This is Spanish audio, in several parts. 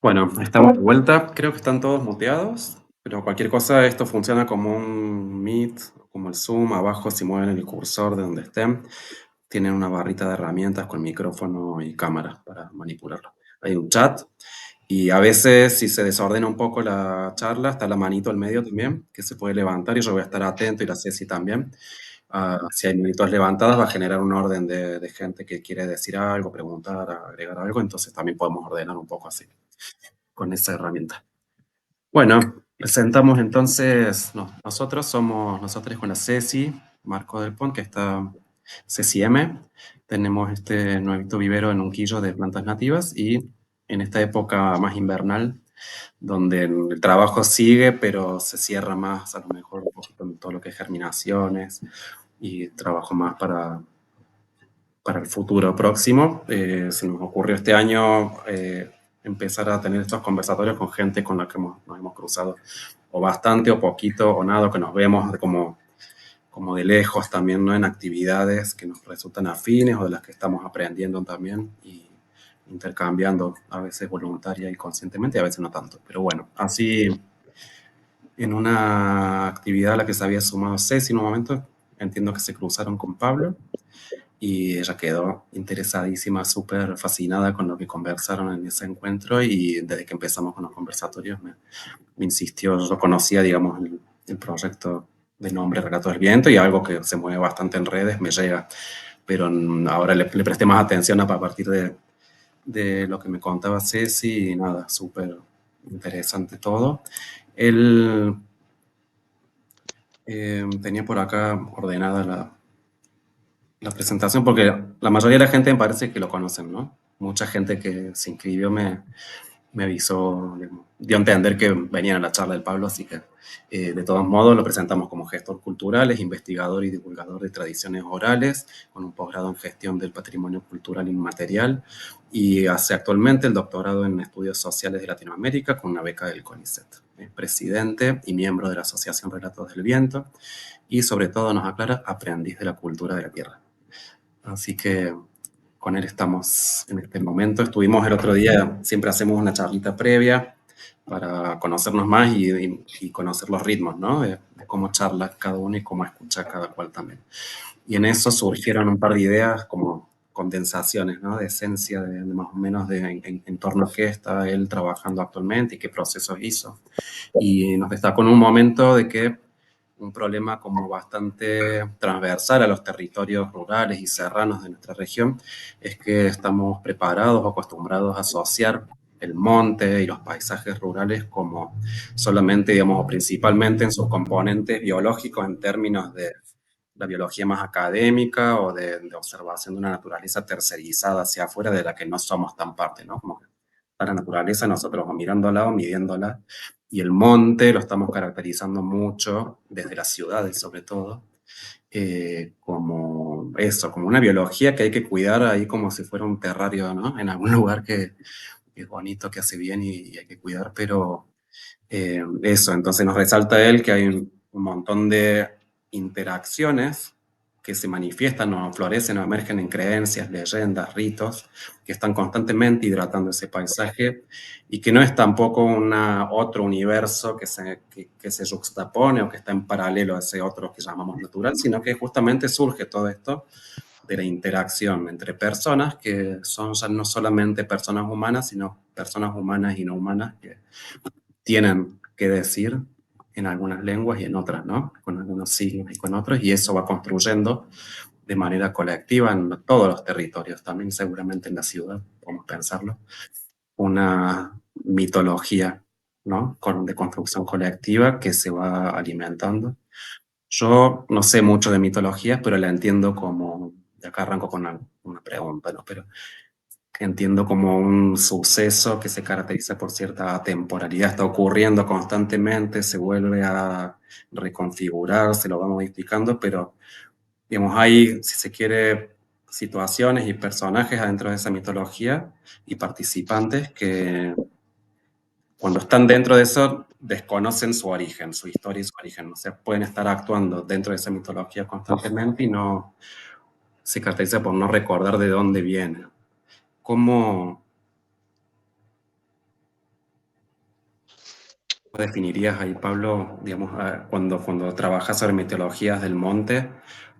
Bueno, estamos de vuelta. Creo que están todos muteados, pero cualquier cosa, esto funciona como un Meet, como el Zoom. Abajo, si mueven el cursor de donde estén, tienen una barrita de herramientas con micrófono y cámara para manipularlo. Hay un chat y a veces, si se desordena un poco la charla, está la manito al medio también, que se puede levantar y yo voy a estar atento y la Ceci también. Si hay manitos levantadas, va a generar un orden de gente que quiere decir algo, preguntar, agregar algo, entonces también podemos ordenar un poco así con esa herramienta. Bueno, presentamos entonces, no, nosotros somos, nosotros con la Ceci, Marco del Pont, que está Ceci M. Tenemos este nuevito vivero en Unquillo de plantas nativas y en esta época más invernal, donde el trabajo sigue, pero se cierra más a lo mejor un poquito en todo lo que es germinaciones y trabajo más para el futuro próximo. Se nos ocurrió este año empezar a tener estos conversatorios con gente con la que nos hemos cruzado o bastante o poquito o nada, que nos vemos como de lejos también, ¿no? En actividades que nos resultan afines o de las que estamos aprendiendo también y intercambiando, a veces voluntaria y conscientemente, y a veces no tanto. Pero bueno, así en una actividad a la que se había sumado Ceci en un momento, entiendo que se cruzaron con Pablo y ella quedó interesadísima, súper fascinada con lo que conversaron en ese encuentro y desde que empezamos con los conversatorios me insistió, yo conocía, digamos, el proyecto de nombre Relatos del Viento y algo que se mueve bastante en redes me llega, pero ahora le presté más atención a partir de lo que me contaba Ceci y nada, súper interesante todo. Él tenía por acá ordenada la presentación, porque la mayoría de la gente me parece que lo conocen, ¿no? Mucha gente que se inscribió me avisó, digamos, dio a entender que venían a la charla del Pablo, así que de todos modos lo presentamos como gestor cultural, es investigador y divulgador de tradiciones orales, con un posgrado en gestión del patrimonio cultural inmaterial, y hace actualmente el doctorado en estudios sociales de Latinoamérica con una beca del CONICET. Es presidente y miembro de la Asociación Relatos del Viento, y sobre todo nos aclara, aprendiz de la cultura de la tierra. Así que con él estamos en este momento. Estuvimos el otro día, siempre hacemos una charlita previa para conocernos más y conocer los ritmos, ¿no? De cómo charla cada uno y cómo escucha cada cual también. Y en eso surgieron un par de ideas como condensaciones, ¿no? De esencia, de más o menos en torno a qué está él trabajando actualmente y qué procesos hizo. Y nos destacó en un momento de que un problema como bastante transversal a los territorios rurales y serranos de nuestra región es que estamos preparados o acostumbrados a asociar el monte y los paisajes rurales como solamente, digamos, o principalmente en sus componentes biológicos en términos de la biología más académica o de observación de una naturaleza tercerizada hacia afuera de la que no somos tan parte, ¿no? Como que a la naturaleza nosotros vamos mirándola o midiéndola y el monte lo estamos caracterizando mucho desde las ciudades sobre todo, como eso, como una biología que hay que cuidar ahí como si fuera un terrario, ¿no? En algún lugar que es bonito, que hace bien y hay que cuidar, pero eso, entonces nos resalta él que hay un montón de interacciones que se manifiestan o florecen o emergen en creencias, leyendas, ritos, que están constantemente hidratando ese paisaje y que no es tampoco otro universo que se juxtapone o que está en paralelo a ese otro que llamamos natural, sino que justamente surge todo esto de la interacción entre personas que son ya no solamente personas humanas, sino personas humanas y no humanas que tienen que decir en algunas lenguas y en otras, ¿no? Con algunos signos y con otros, y eso va construyendo de manera colectiva en todos los territorios, también seguramente en la ciudad, podemos pensarlo, una mitología, ¿no? De construcción colectiva que se va alimentando. Yo no sé mucho de mitologías, pero la entiendo como, de acá arranco con una pregunta, ¿no? Pero entiendo como un suceso que se caracteriza por cierta temporalidad, está ocurriendo constantemente, se vuelve a reconfigurar, se lo va modificando, pero digamos, hay, si se quiere, situaciones y personajes adentro de esa mitología y participantes que cuando están dentro de eso desconocen su origen, su historia y su origen, o sea, pueden estar actuando dentro de esa mitología constantemente y no se caracteriza por no recordar de dónde viene. ¿Cómo, definirías ahí, Pablo, digamos, cuando trabajas sobre mitologías del monte,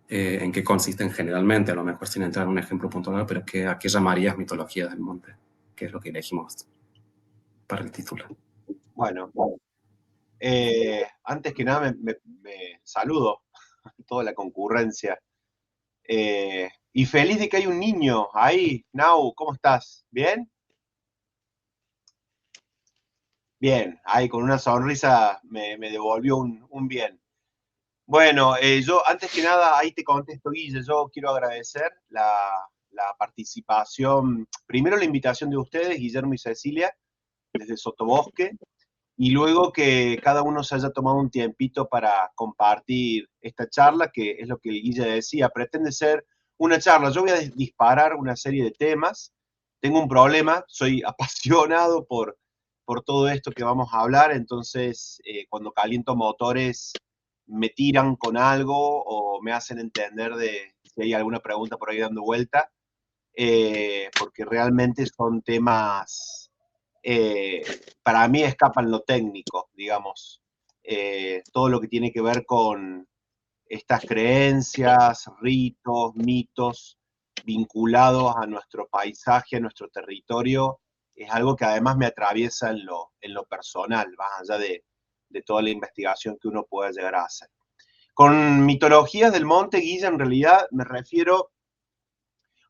en qué consisten generalmente? A lo mejor sin entrar en un ejemplo puntual, pero ¿a qué llamarías mitologías del monte? ¿Qué es lo que elegimos para el título? Bueno, antes que nada me saludo a toda la concurrencia. Y feliz de que hay un niño ahí. Nau, ¿cómo estás? ¿Bien? Bien, ahí con una sonrisa me devolvió un bien. Bueno, yo antes que nada, ahí te contesto, Guille, yo quiero agradecer la participación, primero la invitación de ustedes, Guillermo y Cecilia, desde Sotobosque, y luego que cada uno se haya tomado un tiempito para compartir esta charla, que es lo que el Guille decía, pretende ser una charla. Yo voy a disparar una serie de temas, tengo un problema, soy apasionado por todo esto que vamos a hablar, entonces cuando caliento motores me tiran con algo o me hacen entender de si hay alguna pregunta por ahí dando vuelta, porque realmente son temas, eh, para mí escapan lo técnico, digamos, todo lo que tiene que ver con estas creencias, ritos, mitos vinculados a nuestro paisaje, a nuestro territorio, es algo que además me atraviesa en lo personal, más allá de toda la investigación que uno pueda llegar a hacer. Con mitologías del monte, Guilla, en realidad me refiero,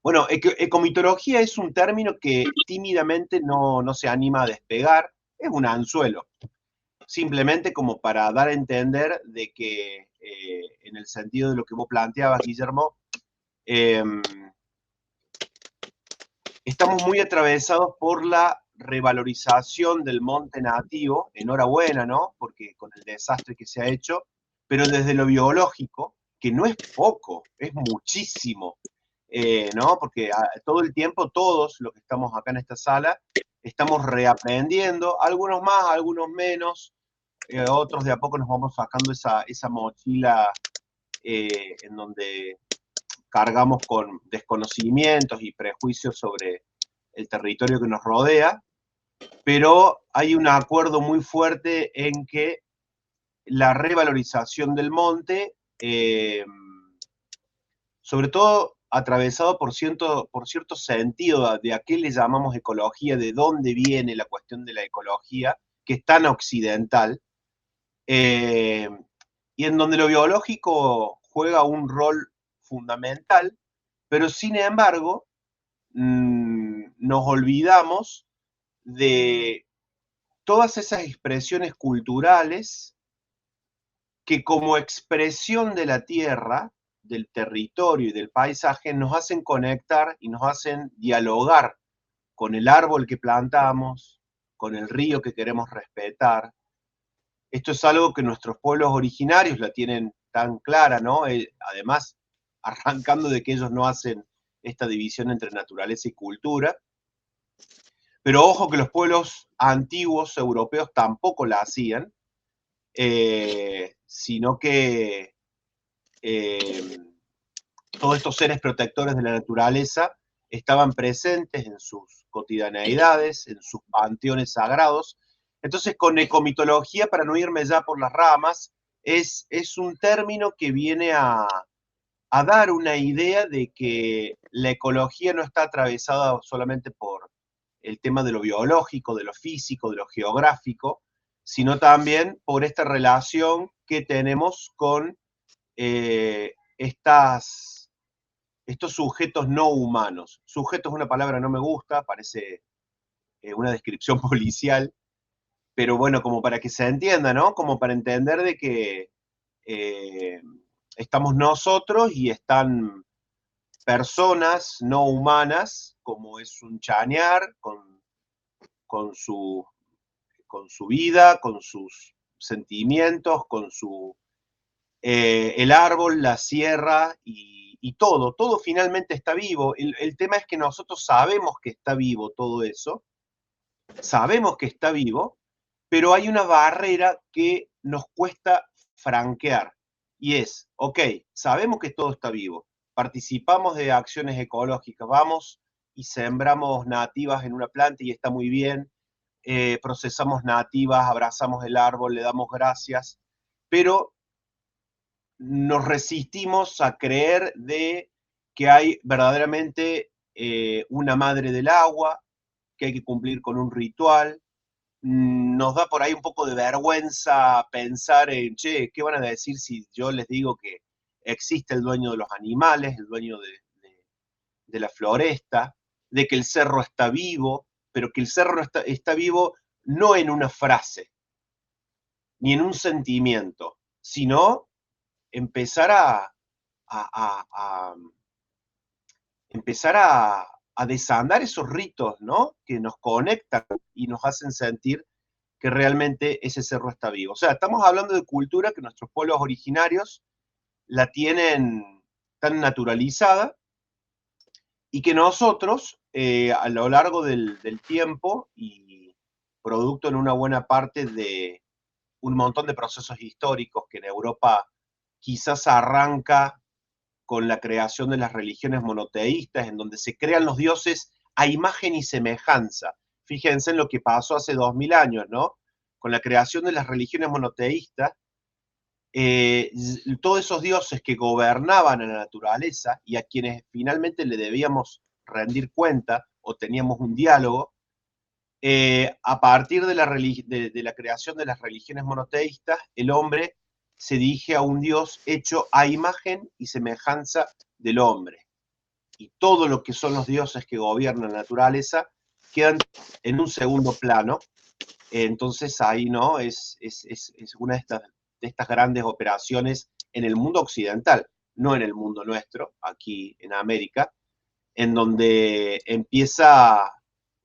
bueno, ecomitología es un término que tímidamente no se anima a despegar, es un anzuelo, simplemente como para dar a entender de que, en el sentido de lo que vos planteabas, Guillermo, eh, estamos muy atravesados por la revalorización del monte nativo, enhorabuena, ¿no? Porque con el desastre que se ha hecho, pero desde lo biológico, que no es poco, es muchísimo, ¿no? Porque todo el tiempo, todos los que estamos acá en esta sala, estamos reaprendiendo, algunos más, algunos menos, otros de a poco nos vamos sacando esa mochila, en donde cargamos con desconocimientos y prejuicios sobre el territorio que nos rodea, pero hay un acuerdo muy fuerte en que la revalorización del monte, sobre todo atravesado por cierto sentido de a qué le llamamos ecología, de dónde viene la cuestión de la ecología, que es tan occidental, eh, y en donde lo biológico juega un rol fundamental, pero sin embargo nos olvidamos de todas esas expresiones culturales que como expresión de la tierra, del territorio y del paisaje nos hacen conectar y nos hacen dialogar con el árbol que plantamos, con el río que queremos respetar. Esto es algo que nuestros pueblos originarios la tienen tan clara, ¿no? Además, arrancando de que ellos no hacen esta división entre naturaleza y cultura, pero ojo que los pueblos antiguos europeos tampoco la hacían, sino que eh, todos estos seres protectores de la naturaleza estaban presentes en sus cotidianeidades, en sus panteones sagrados. Entonces, con ecomitología, para no irme ya por las ramas, es un término que viene a dar una idea de que la ecología no está atravesada solamente por el tema de lo biológico, de lo físico, de lo geográfico, sino también por esta relación que tenemos con estos sujetos no humanos. Sujeto es una palabra que no me gusta, parece una descripción policial, pero bueno, como para que se entienda, ¿no? Como para entender de que eh, estamos nosotros y están personas no humanas, como es un chañar, con, su, con su vida, con sus sentimientos, con el árbol, la sierra y todo, todo finalmente está vivo. El tema es que nosotros sabemos que está vivo todo eso, sabemos que está vivo, pero hay una barrera que nos cuesta franquear. Y es, ok, sabemos que todo está vivo, participamos de acciones ecológicas, vamos y sembramos nativas en una planta y está muy bien, procesamos nativas, abrazamos el árbol, le damos gracias, pero nos resistimos a creer de que hay verdaderamente una madre del agua, que hay que cumplir con un ritual. Nos da por ahí un poco de vergüenza pensar en, che, ¿qué van a decir si yo les digo que existe el dueño de los animales, el dueño de la floresta, de que el cerro está vivo, pero que el cerro está vivo no en una frase, ni en un sentimiento, sino empezar a empezar a desandar esos ritos, ¿no? Que nos conectan y nos hacen sentir que realmente ese cerro está vivo. O sea, estamos hablando de cultura que nuestros pueblos originarios la tienen tan naturalizada y que nosotros, a lo largo del tiempo y producto en una buena parte de un montón de procesos históricos que en Europa quizás arranca con la creación de las religiones monoteístas, en donde se crean los dioses a imagen y semejanza. Fíjense en lo que pasó hace 2000 años, ¿no? Con la creación de las religiones monoteístas, todos esos dioses que gobernaban a la naturaleza y a quienes finalmente le debíamos rendir cuenta o teníamos un diálogo, a partir de la creación de las religiones monoteístas, el hombre se dirige a un Dios hecho a imagen y semejanza del hombre. Y todo lo que son los dioses que gobiernan la naturaleza quedan en un segundo plano. Entonces ahí, ¿no? Es una de estas grandes operaciones en el mundo occidental, no en el mundo nuestro, aquí en América, en donde empieza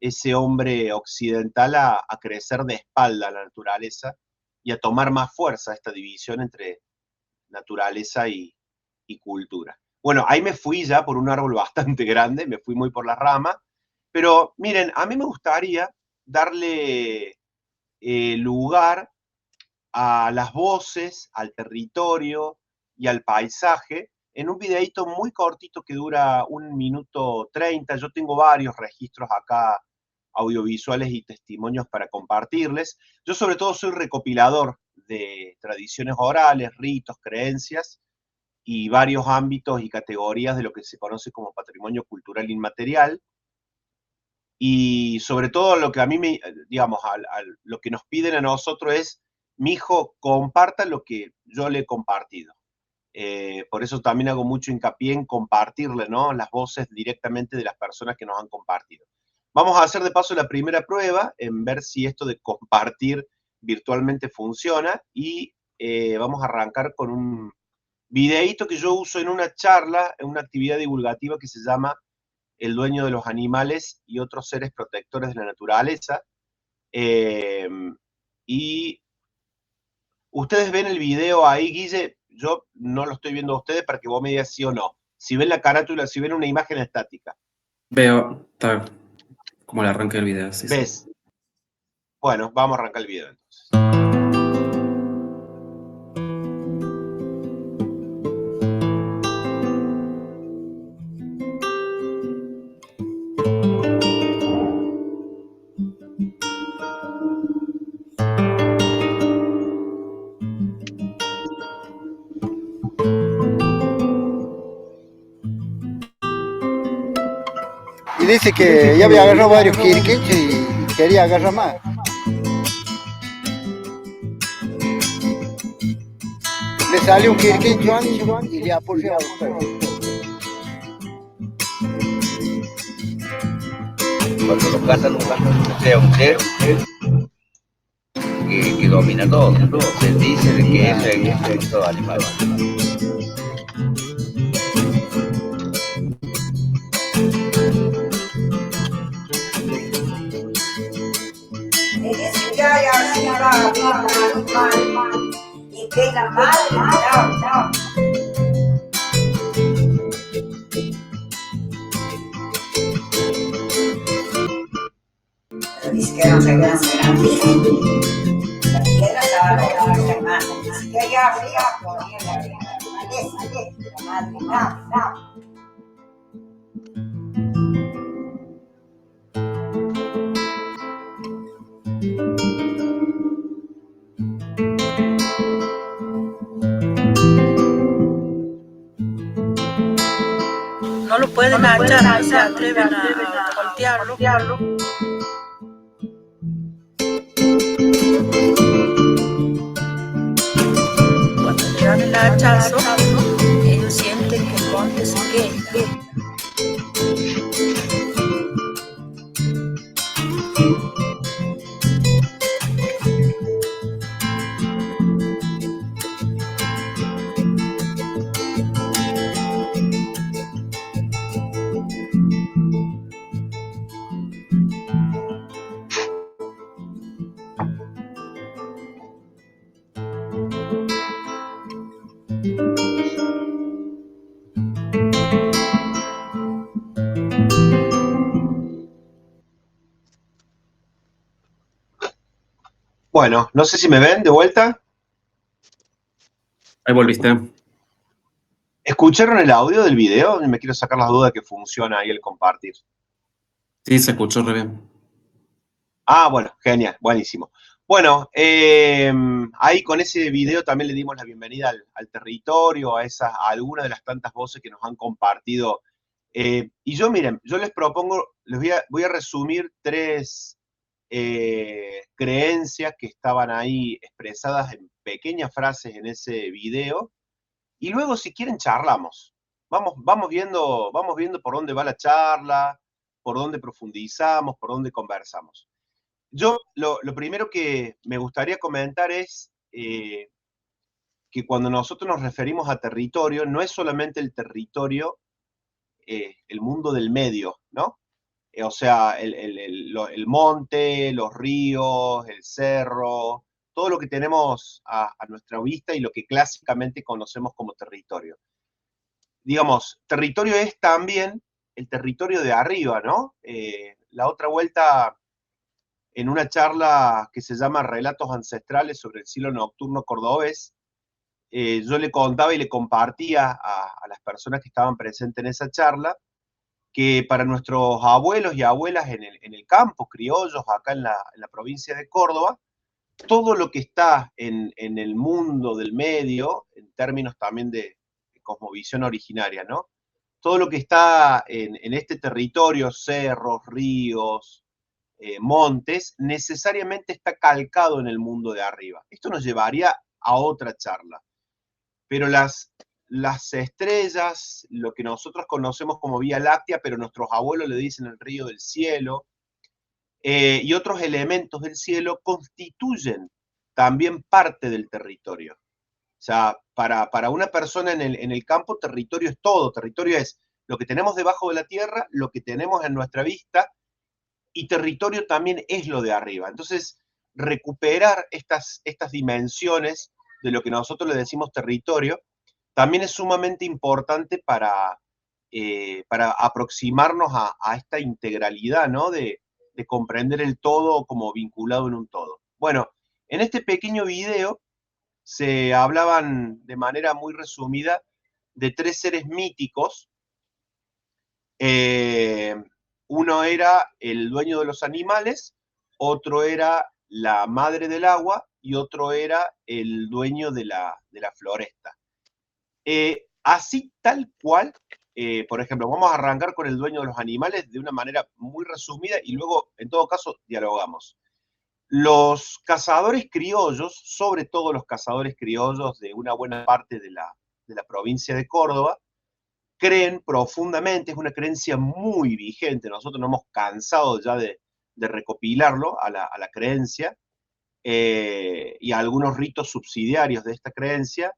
ese hombre occidental a crecer de espalda a la naturaleza y a tomar más fuerza esta división entre naturaleza y cultura. Bueno, ahí me fui ya por un árbol bastante grande, me fui muy por la rama, pero miren, a mí me gustaría darle lugar a las voces, al territorio y al paisaje en un videíto muy cortito que dura 1 minuto 30. Yo tengo varios registros acá audiovisuales y testimonios para compartirles. Yo sobre todo soy recopilador de tradiciones orales, ritos, creencias y varios ámbitos y categorías de lo que se conoce como patrimonio cultural inmaterial. Y sobre todo lo que a mí digamos, lo que nos piden a nosotros es, mi hijo, comparta lo que yo le he compartido. Por eso también hago mucho hincapié en compartirle, ¿no? Las voces directamente de las personas que nos han compartido. Vamos a hacer de paso la primera prueba, en ver si esto de compartir virtualmente funciona, y vamos a arrancar con un videíto que yo uso en una charla, en una actividad divulgativa que se llama El dueño de los animales y otros seres protectores de la naturaleza. Y ustedes ven el video ahí, Guille, yo no lo estoy viendo a ustedes para que vos me digas sí o no. Si ven la carátula, si ven una imagen estática. Veo, está como el arranque del video, sí, sí. ¿Ves? Bueno, vamos a arrancar el video entonces. Y dice que ya había agarrado varios quirquinchos y quería agarrar más. Le salió un quirquincho ancho y le apoyó a usted. Cuando lo cazan, sea un ser que domina todo. Se dice de que es el instinto animal. Y que la madre, no. Dice que no se gracia la piedra estaba lograda a ser más. Dice que allá arriba ponía la naturaleza, la madre, no. no lo pueden achar, no se atreven a voltearlo. Cuando le dan el hachazo, ellos sienten que el monte se quema. Bueno, no sé si me ven de vuelta. Ahí volviste. ¿Escucharon el audio del video? Me quiero sacar las dudas que funciona ahí el compartir. Sí, se escuchó re bien. Ah, bueno, genial, buenísimo. Bueno, ahí con ese video también le dimos la bienvenida al territorio, a algunas de las tantas voces que nos han compartido. Y yo, miren, yo les propongo, voy a resumir 3 creencias que estaban ahí expresadas en pequeñas frases en ese video. Y luego, si quieren, charlamos. Vamos viendo por dónde va la charla, por dónde profundizamos, por dónde conversamos. Yo lo primero que me gustaría comentar es que cuando nosotros nos referimos a territorio, no es solamente el territorio, el mundo del medio, ¿no? O sea, el monte, los ríos, el cerro, todo lo que tenemos a nuestra vista y lo que clásicamente conocemos como territorio. Digamos, territorio es también el territorio de arriba, ¿no? La otra vuelta, en una charla que se llama Relatos Ancestrales sobre el cielo nocturno cordobés, yo le contaba y le compartía a las personas que estaban presentes en esa charla que para nuestros abuelos y abuelas en el campo, criollos, acá en la provincia de Córdoba, todo lo que está en el mundo del medio, en términos también de cosmovisión originaria, ¿no? Todo lo que está en este territorio, cerros, ríos, montes, necesariamente está calcado en el mundo de arriba. Esto nos llevaría a otra charla. Pero las estrellas, lo que nosotros conocemos como Vía Láctea, pero nuestros abuelos le dicen el río del cielo, y otros elementos del cielo constituyen también parte del territorio. O sea, para una persona en el campo, territorio es todo. Territorio es lo que tenemos debajo de la tierra, lo que tenemos en nuestra vista, y territorio también es lo de arriba. Entonces, recuperar estas dimensiones de lo que nosotros le decimos territorio, también es sumamente importante para aproximarnos a esta integralidad, ¿no? De comprender el todo como vinculado en un todo. Bueno, en este pequeño video se hablaban de manera muy resumida de 3 seres míticos. Uno era el dueño de los animales, otro era la madre del agua y otro era el dueño de la floresta. Así tal cual, por ejemplo, vamos a arrancar con el dueño de los animales de una manera muy resumida y luego, en todo caso, dialogamos. Los cazadores criollos, sobre todo los cazadores criollos de una buena parte de la provincia de Córdoba, creen profundamente, es una creencia muy vigente, nosotros nos hemos cansado ya de recopilarlo a la creencia, y a algunos ritos subsidiarios de esta creencia.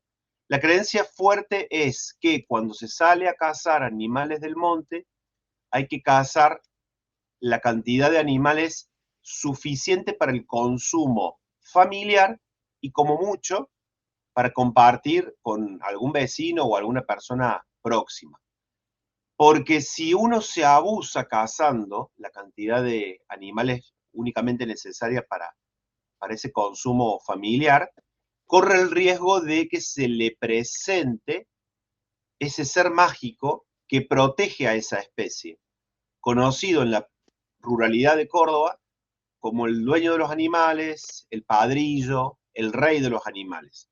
La creencia fuerte es que cuando se sale a cazar animales del monte, hay que cazar la cantidad de animales suficiente para el consumo familiar y como mucho para compartir con algún vecino o alguna persona próxima. Porque si uno se abusa cazando la cantidad de animales únicamente necesaria para ese consumo familiar, corre el riesgo de que se le presente ese ser mágico que protege a esa especie, conocido en la ruralidad de Córdoba como el dueño de los animales, el padrillo, el rey de los animales.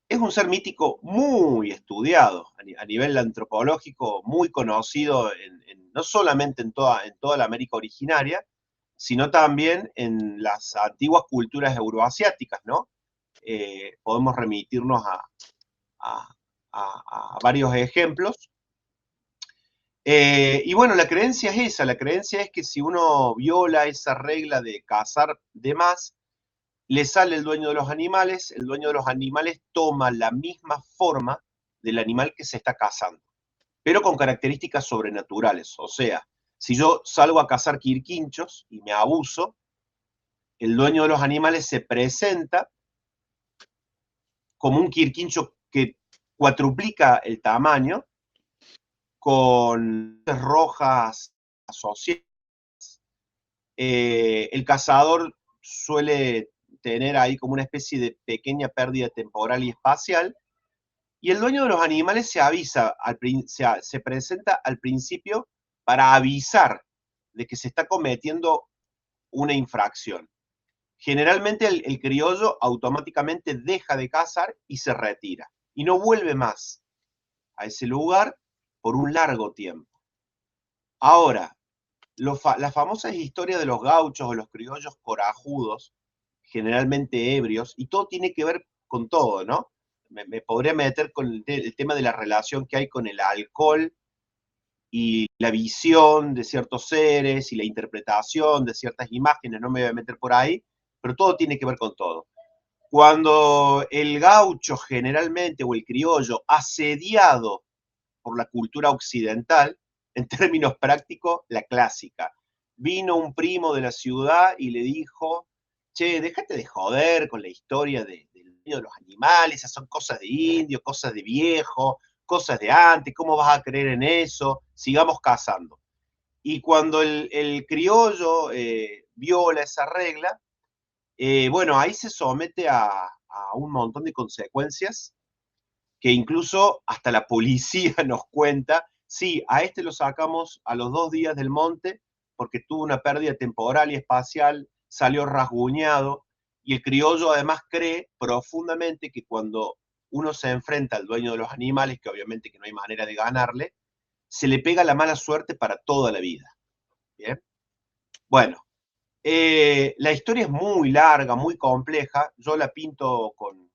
Es un ser mítico muy estudiado a nivel antropológico muy conocido no solamente en toda la América originaria, sino también en las antiguas culturas euroasiáticas, ¿no? Podemos remitirnos a varios ejemplos. Y bueno, la creencia es esa, la creencia es que si uno viola esa regla de cazar de más, le sale el dueño de los animales, el dueño de los animales toma la misma forma del animal que se está cazando, pero con características sobrenaturales. O sea, si yo salgo a cazar quirquinchos y me abuso, el dueño de los animales se presenta como un quirquincho que cuatruplica el tamaño, con luces rojas asociadas. El cazador suele tener ahí como una especie de pequeña pérdida temporal y espacial, y el dueño de los animales se presenta al principio para avisar de que se está cometiendo una infracción. Generalmente el criollo automáticamente deja de cazar y se retira, y no vuelve más a ese lugar por un largo tiempo. Ahora, las famosas historias de los gauchos o los criollos corajudos, generalmente ebrios, y todo tiene que ver con todo, ¿no? Me podría meter con el tema de la relación que hay con el alcohol y la visión de ciertos seres y la interpretación de ciertas imágenes, no me voy a meter por ahí, pero todo tiene que ver con todo. Cuando el gaucho generalmente, o el criollo, asediado por la cultura occidental, en términos prácticos, la clásica. Vino un primo de la ciudad y le dijo, che, déjate de joder con la historia del dueño de los animales, esas son cosas de indio, cosas de viejo, cosas de antes, ¿cómo vas a creer en eso? Sigamos cazando. Y cuando el criollo viola esa regla, bueno, ahí se somete a un montón de consecuencias que incluso hasta la policía nos cuenta, sí, a este lo sacamos a los 2 días del monte porque tuvo una pérdida temporal y espacial, salió rasguñado, y el criollo además cree profundamente que cuando uno se enfrenta al dueño de los animales, que obviamente que no hay manera de ganarle, se le pega la mala suerte para toda la vida. ¿Bien? Bueno, la historia es muy larga, muy compleja, yo la pinto con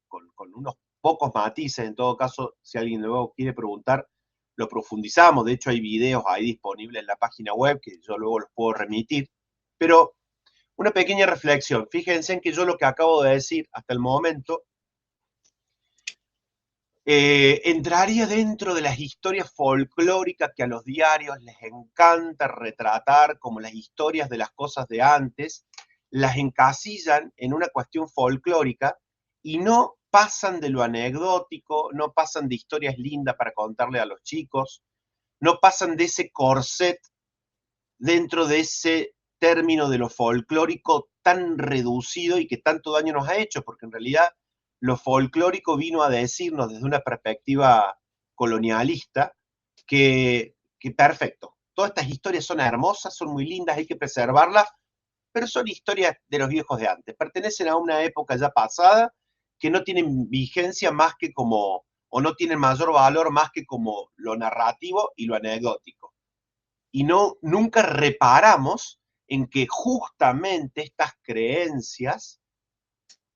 unos pocos matices, en todo caso, si alguien luego quiere preguntar, lo profundizamos, de hecho hay videos ahí disponibles en la página web que yo luego los puedo remitir, pero una pequeña reflexión, fíjense en que yo lo que acabo de decir hasta el momento entraría dentro de las historias folclóricas que a los diarios les encanta retratar como las historias de las cosas de antes, las encasillan en una cuestión folclórica y no pasan de lo anecdótico, no pasan de historias lindas para contarle a los chicos, no pasan de ese corset dentro de ese término de lo folclórico tan reducido y que tanto daño nos ha hecho, porque en realidad lo folclórico vino a decirnos desde una perspectiva colonialista que perfecto, todas estas historias son hermosas, son muy lindas, hay que preservarlas, pero son historias de los viejos de antes, pertenecen a una época ya pasada que no tienen vigencia más que como, o no tienen mayor valor más que como lo narrativo y lo anecdótico. Y nunca reparamos en que justamente estas creencias,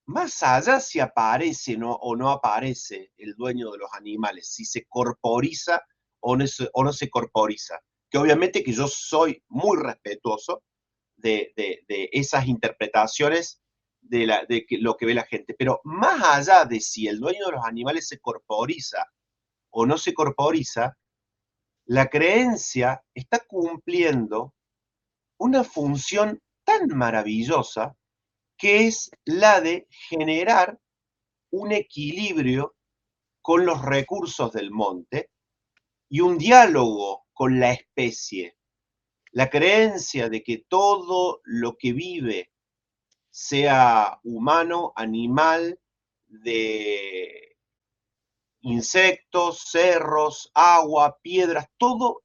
más allá si aparece o no aparece el dueño de los animales, si se corporiza o no se corporiza, que obviamente que yo soy muy respetuoso de esas interpretaciones de lo que ve la gente, pero más allá de si el dueño de los animales se corporiza o no se corporiza, la creencia está cumpliendo una función tan maravillosa que es la de generar un equilibrio con los recursos del monte y un diálogo con la especie. La creencia de que todo lo que vive, sea humano, animal, de insectos, cerros, agua, piedras, todo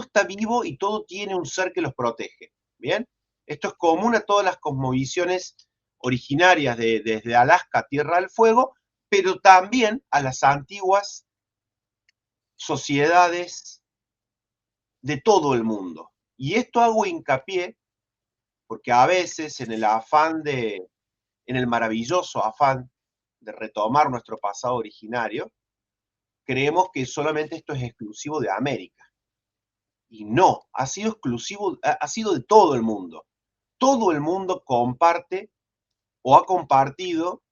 está vivo y todo tiene un ser que los protege. ¿Bien? Esto es común a todas las cosmovisiones originarias desde Alaska, Tierra del Fuego, pero también a las antiguas sociedades de todo el mundo. Y esto hago hincapié porque a veces en el maravilloso afán de retomar nuestro pasado originario, creemos que solamente esto es exclusivo de América. Y no, ha sido de todo el mundo. Todo el mundo comparte o ha compartido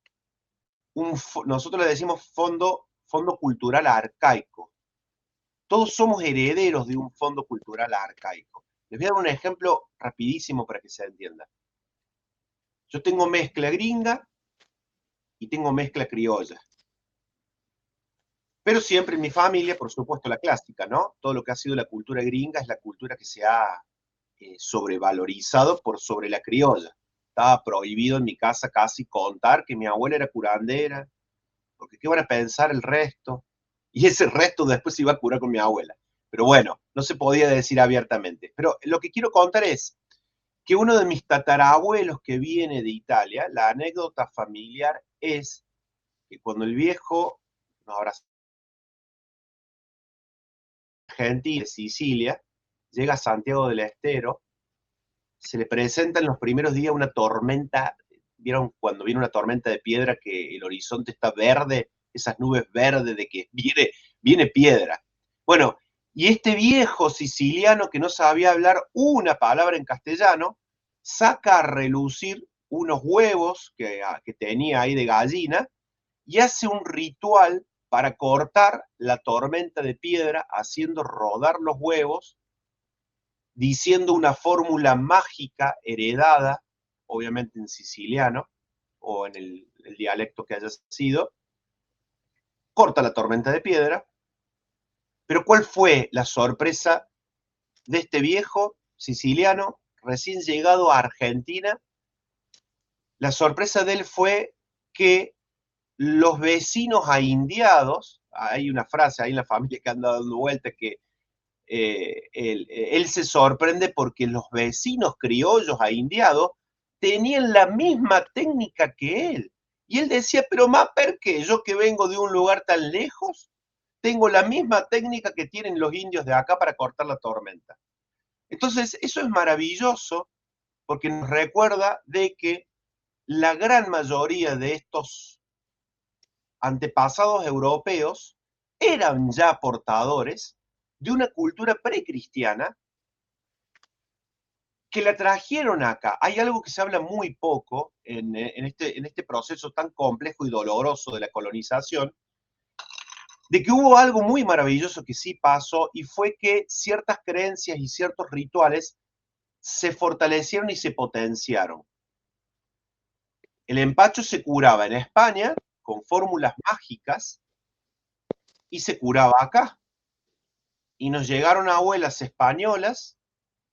nosotros le decimos fondo cultural arcaico. Todos somos herederos de un fondo cultural arcaico. Les voy a dar un ejemplo rapidísimo para que se entienda. Yo tengo mezcla gringa y tengo mezcla criolla. Pero siempre en mi familia, por supuesto, la clásica, ¿no? Todo lo que ha sido la cultura gringa es la cultura que se ha sobrevalorizado por sobre la criolla. Estaba prohibido en mi casa casi contar que mi abuela era curandera, porque ¿qué van a pensar el resto? Y ese resto después se iba a curar con mi abuela. Pero bueno, no se podía decir abiertamente. Pero lo que quiero contar es que uno de mis tatarabuelos que viene de Italia, la anécdota familiar es que cuando el viejo, no, ahora Argentina, de Sicilia, llega a Santiago del Estero, se le presenta en los primeros días una tormenta. ¿Vieron cuando viene una tormenta de piedra que el horizonte está verde? Esas nubes verdes de que viene piedra. Bueno, y este viejo siciliano que no sabía hablar una palabra en castellano, saca a relucir unos huevos que tenía ahí de gallina y hace un ritual para cortar la tormenta de piedra, haciendo rodar los huevos, diciendo una fórmula mágica heredada, obviamente en siciliano, o en el dialecto que haya sido, corta la tormenta de piedra. Pero ¿cuál fue la sorpresa de este viejo siciliano recién llegado a Argentina? La sorpresa de él fue que los vecinos aindiados, hay una frase ahí en la familia que anda dando vueltas que él se sorprende porque los vecinos criollos aindiados tenían la misma técnica que él. Y él decía, pero Maper, que yo que vengo de un lugar tan lejos, tengo la misma técnica que tienen los indios de acá para cortar la tormenta. Entonces, eso es maravilloso porque nos recuerda de que la gran mayoría de estos antepasados europeos eran ya portadores de una cultura precristiana que la trajeron acá. Hay algo que se habla muy poco en este proceso tan complejo y doloroso de la colonización, de que hubo algo muy maravilloso que sí pasó, y fue que ciertas creencias y ciertos rituales se fortalecieron y se potenciaron. El empacho se curaba en España con fórmulas mágicas y se curaba acá. Y nos llegaron abuelas españolas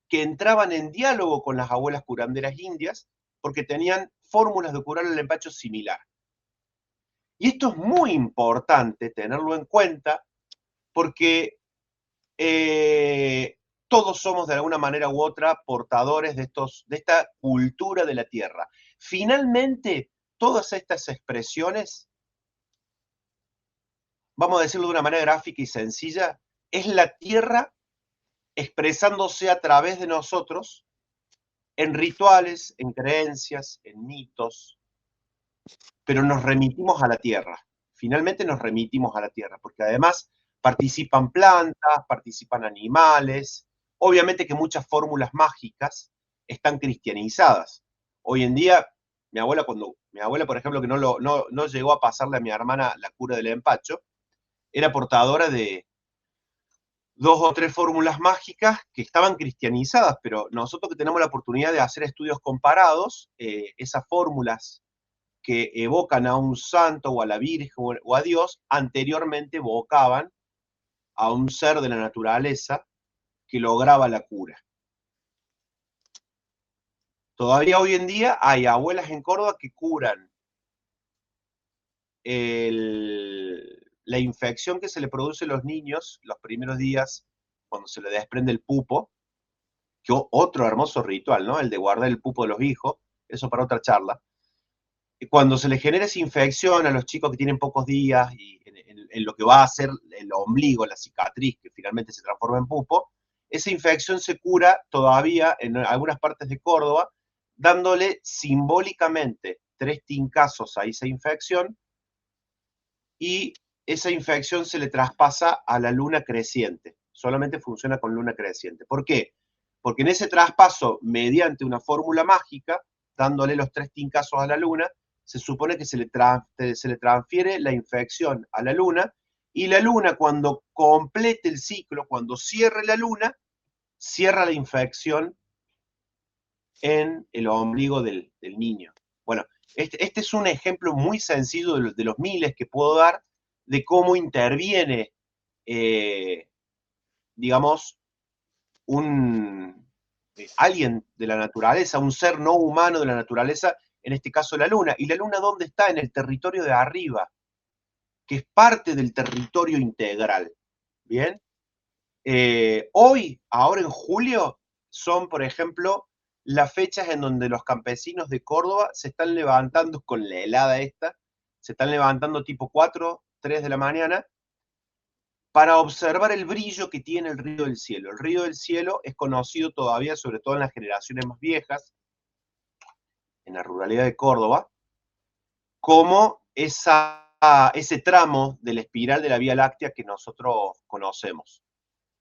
que entraban en diálogo con las abuelas curanderas indias porque tenían fórmulas de curar el empacho similar. Y esto es muy importante tenerlo en cuenta porque todos somos de alguna manera u otra portadores de esta cultura de la tierra. Finalmente, todas estas expresiones, vamos a decirlo de una manera gráfica y sencilla, es la tierra expresándose a través de nosotros en rituales, en creencias, en mitos, pero nos remitimos a la tierra. Finalmente nos remitimos a la tierra, porque además participan plantas, participan animales, obviamente que muchas fórmulas mágicas están cristianizadas. Hoy en día, mi abuela, por ejemplo, que no llegó a pasarle a mi hermana la cura del empacho, era portadora de 2 o 3 fórmulas mágicas que estaban cristianizadas, pero nosotros que tenemos la oportunidad de hacer estudios comparados, esas fórmulas que evocan a un santo o a la Virgen o a Dios, anteriormente evocaban a un ser de la naturaleza que lograba la cura. Todavía hoy en día hay abuelas en Córdoba que curan la infección que se le produce a los niños los primeros días cuando se le desprende el pupo, que otro hermoso ritual, ¿no? El de guardar el pupo de los hijos, eso para otra charla. cuando se le genera esa infección a los chicos que tienen pocos días y en lo que va a ser el ombligo, la cicatriz, que finalmente se transforma en pupo, esa infección se cura todavía en algunas partes de Córdoba, dándole simbólicamente 3 tincazos a esa infección, y esa infección se le traspasa a la luna creciente. Solamente funciona con luna creciente. ¿Por qué? Porque en ese traspaso, mediante una fórmula mágica, dándole los 3 tincazos a la luna, se supone que se le transfiere la infección a la luna, y la luna, cuando complete el ciclo, cuando cierre la luna, cierra la infección en el ombligo del niño. Bueno, este es un ejemplo muy sencillo de los miles que puedo dar de cómo interviene, digamos, alguien de la naturaleza, un ser no humano de la naturaleza, en este caso la luna. ¿Y la luna dónde está? En el territorio de arriba, que es parte del territorio integral. ¿Bien? Hoy, ahora en julio, son, por ejemplo, las fechas en donde los campesinos de Córdoba se están levantando con la helada esta, se están levantando tipo 4, 3 de la mañana, para observar el brillo que tiene el río del cielo. El río del cielo es conocido todavía, sobre todo en las generaciones más viejas, en la ruralidad de Córdoba, como ese tramo de la espiral de la Vía Láctea que nosotros conocemos.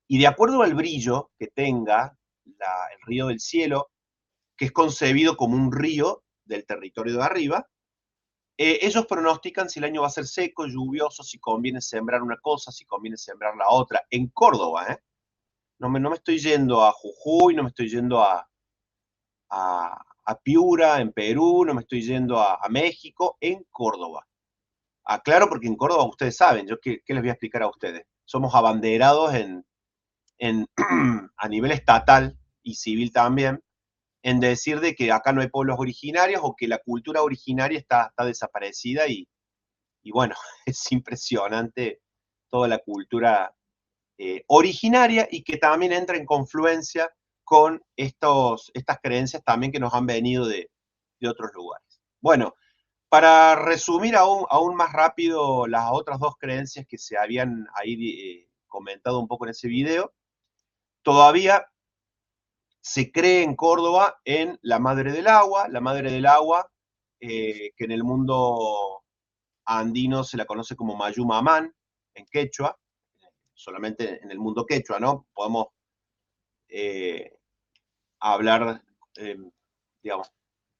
Y de acuerdo al brillo que tenga el río del cielo, que es concebido como un río del territorio de arriba, ellos pronostican si el año va a ser seco, lluvioso, si conviene sembrar una cosa, si conviene sembrar la otra. En Córdoba, ¿eh? No me estoy yendo a Jujuy, no me estoy yendo a Piura, en Perú, no me estoy yendo a México, en Córdoba. Aclaro porque en Córdoba ustedes saben, yo qué les voy a explicar a ustedes. Somos abanderados a nivel estatal y civil también, en decir de que acá no hay pueblos originarios o que la cultura originaria está desaparecida y bueno, es impresionante toda la cultura originaria y que también entra en confluencia con estas creencias también que nos han venido de otros lugares. Bueno, para resumir aún más rápido las otras 2 creencias que se habían ahí comentado un poco en ese video, todavía se cree en Córdoba en la Madre del Agua, que en el mundo andino se la conoce como Mayumamán, en quechua, solamente en el mundo quechua, ¿no? Podemos hablar, digamos,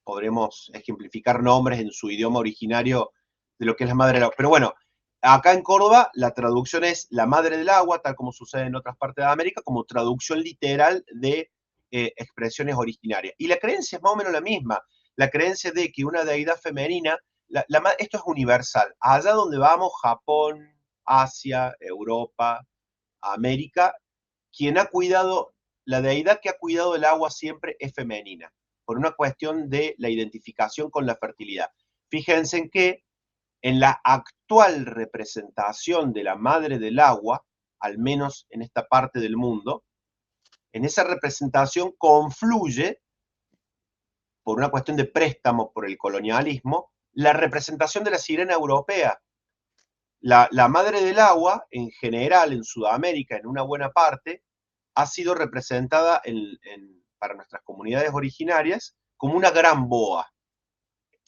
podremos ejemplificar nombres en su idioma originario de lo que es la Madre del Agua. Pero bueno, acá en Córdoba la traducción es la Madre del Agua, tal como sucede en otras partes de América, como traducción literal de expresiones originarias. Y la creencia es más o menos la misma, la creencia de que una deidad femenina, esto es universal, allá donde vamos, Japón, Asia, Europa, América, quien ha cuidado, la deidad que ha cuidado el agua siempre es femenina, por una cuestión de la identificación con la fertilidad. Fíjense en que en la actual representación de la Madre del Agua, al menos en esta parte del mundo, en esa representación confluye, por una cuestión de préstamo por el colonialismo, la representación de la sirena europea. La Madre del Agua, en general, en Sudamérica, en una buena parte, ha sido representada para nuestras comunidades originarias como una gran boa.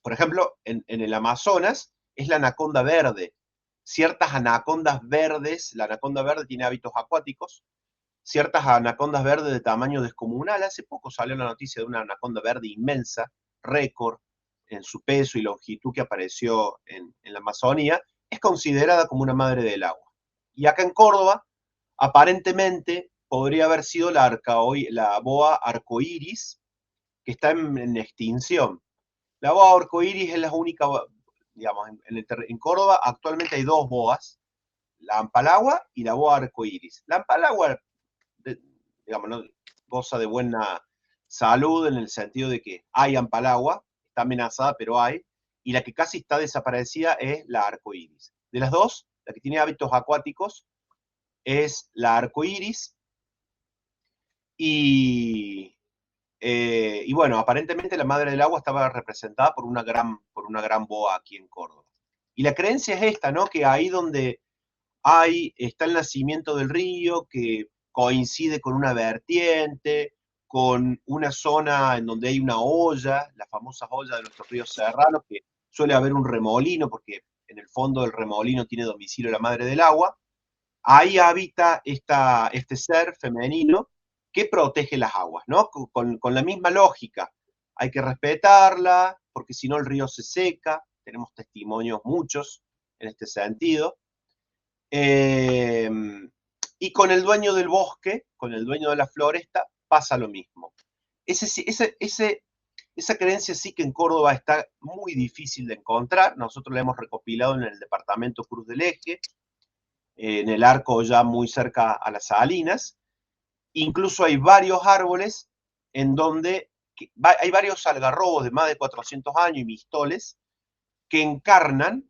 Por ejemplo, en el Amazonas es la anaconda verde. Ciertas anacondas verdes, la anaconda verde tiene hábitos acuáticos, ciertas anacondas verdes de tamaño descomunal. Hace poco salió la noticia de una anaconda verde inmensa, récord en su peso y longitud que apareció en la Amazonía, es considerada como una madre del agua. Y acá en Córdoba, aparentemente, podría haber sido la boa arcoíris, que está en extinción. La boa arcoíris es la única, digamos, en Córdoba actualmente hay 2 boas, la ampalagua y la boa arcoíris. La ampalagua, digamos, ¿no?, goza de buena salud en el sentido de que hay ampalagua, está amenazada, pero hay, y la que casi está desaparecida es la arcoíris. De las 2, la que tiene hábitos acuáticos es la arcoíris, y Y bueno, aparentemente la Madre del Agua estaba representada por una gran boa aquí en Córdoba. Y la creencia es esta, ¿no? Que ahí donde está el nacimiento del río, que coincide con una vertiente, con una zona en donde hay una olla, la famosa olla de nuestros ríos serranos, que suele haber un remolino, porque en el fondo del remolino tiene domicilio la Madre del Agua. Ahí habita este ser femenino que protege las aguas, ¿no? Con la misma lógica. Hay que respetarla, porque si no el río se seca. Tenemos testimonios muchos en este sentido. Y con el dueño del bosque, con el dueño de la floresta, pasa lo mismo. Esa creencia sí que en Córdoba está muy difícil de encontrar. Nosotros la hemos recopilado en el departamento Cruz del Eje, en el arco ya muy cerca a las Salinas. Incluso hay varios árboles en donde hay varios algarrobos de más de 400 años y mistoles que encarnan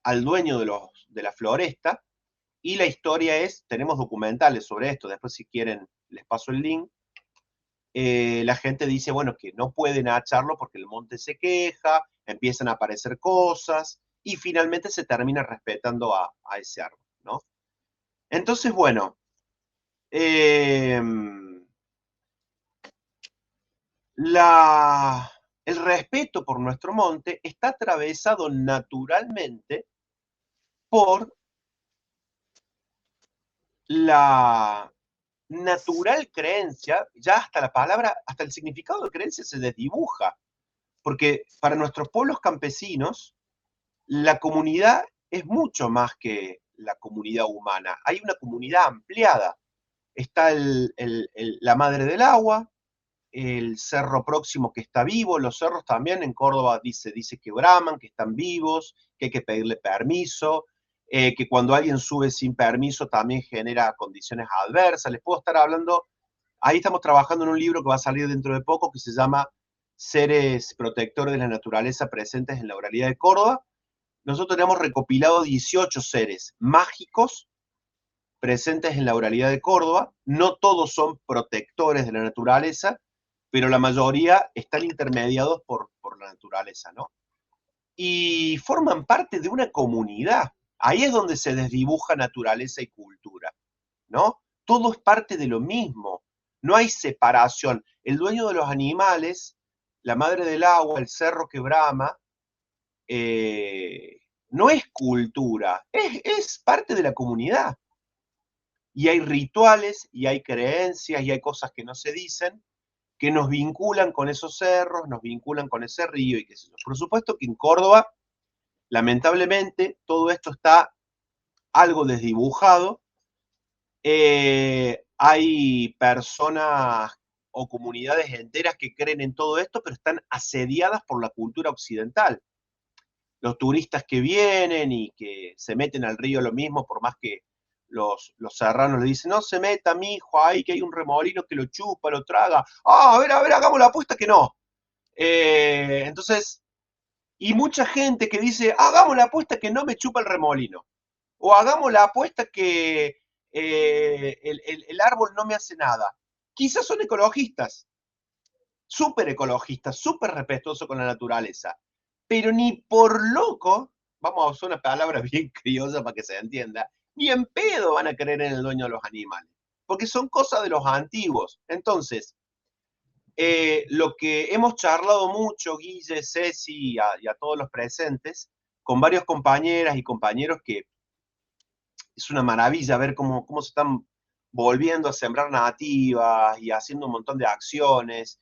al dueño de la floresta, y la historia tenemos documentales sobre esto, después si quieren les paso el link. La gente dice, bueno, que no pueden acharlo porque el monte se queja, empiezan a aparecer cosas, y finalmente se termina respetando a ese árbol, ¿no? Entonces, bueno, el respeto por nuestro monte está atravesado naturalmente por la natural creencia, ya hasta la palabra, hasta el significado de creencia se desdibuja, porque para nuestros pueblos campesinos, la comunidad es mucho más que la comunidad humana, hay una comunidad ampliada. Está la Madre del Agua, el cerro próximo que está vivo, los cerros también en Córdoba dice que braman, que están vivos, que hay que pedirle permiso, que cuando alguien sube sin permiso también genera condiciones adversas. Les puedo estar hablando, ahí estamos trabajando en un libro que va a salir dentro de poco que se llama Seres Protectores de la Naturaleza Presentes en la Oralidad de Córdoba. Nosotros tenemos recopilado 18 seres mágicos presentes en la oralidad de Córdoba. No todos son protectores de la naturaleza, pero la mayoría están intermediados por la naturaleza, ¿no? Y forman parte de una comunidad. Ahí es donde se desdibuja naturaleza y cultura, ¿no? Todo es parte de lo mismo. No hay separación. El dueño de los animales, la Madre del Agua, el cerro que brama, no es cultura, es parte de la comunidad. Y hay rituales, y hay creencias, y hay cosas que no se dicen, que nos vinculan con esos cerros, nos vinculan con ese río y qué sé yo. Por supuesto que en Córdoba, lamentablemente, todo esto está algo desdibujado. Hay personas o comunidades enteras que creen en todo esto, pero están asediadas por la cultura occidental. Los turistas que vienen y que se meten al río lo mismo, por más que los serranos le dicen, no se meta, mijo, ahí que hay un remolino que lo chupa, lo traga. Ah, a ver, hagamos la apuesta que no. Entonces, y mucha gente que dice, hagamos la apuesta que no me chupa el remolino. O hagamos la apuesta que el árbol no me hace nada. Quizás son ecologistas, súper respetuosos con la naturaleza, pero ni por loco, vamos a usar una palabra bien criolla para que se entienda, ni en pedo van a creer en el dueño de los animales, porque son cosas de los antiguos. Entonces, lo que hemos charlado mucho, Guille, Ceci y a todos los presentes, con varios compañeras y compañeros, que es una maravilla ver cómo se están volviendo a sembrar nativas y haciendo un montón de acciones.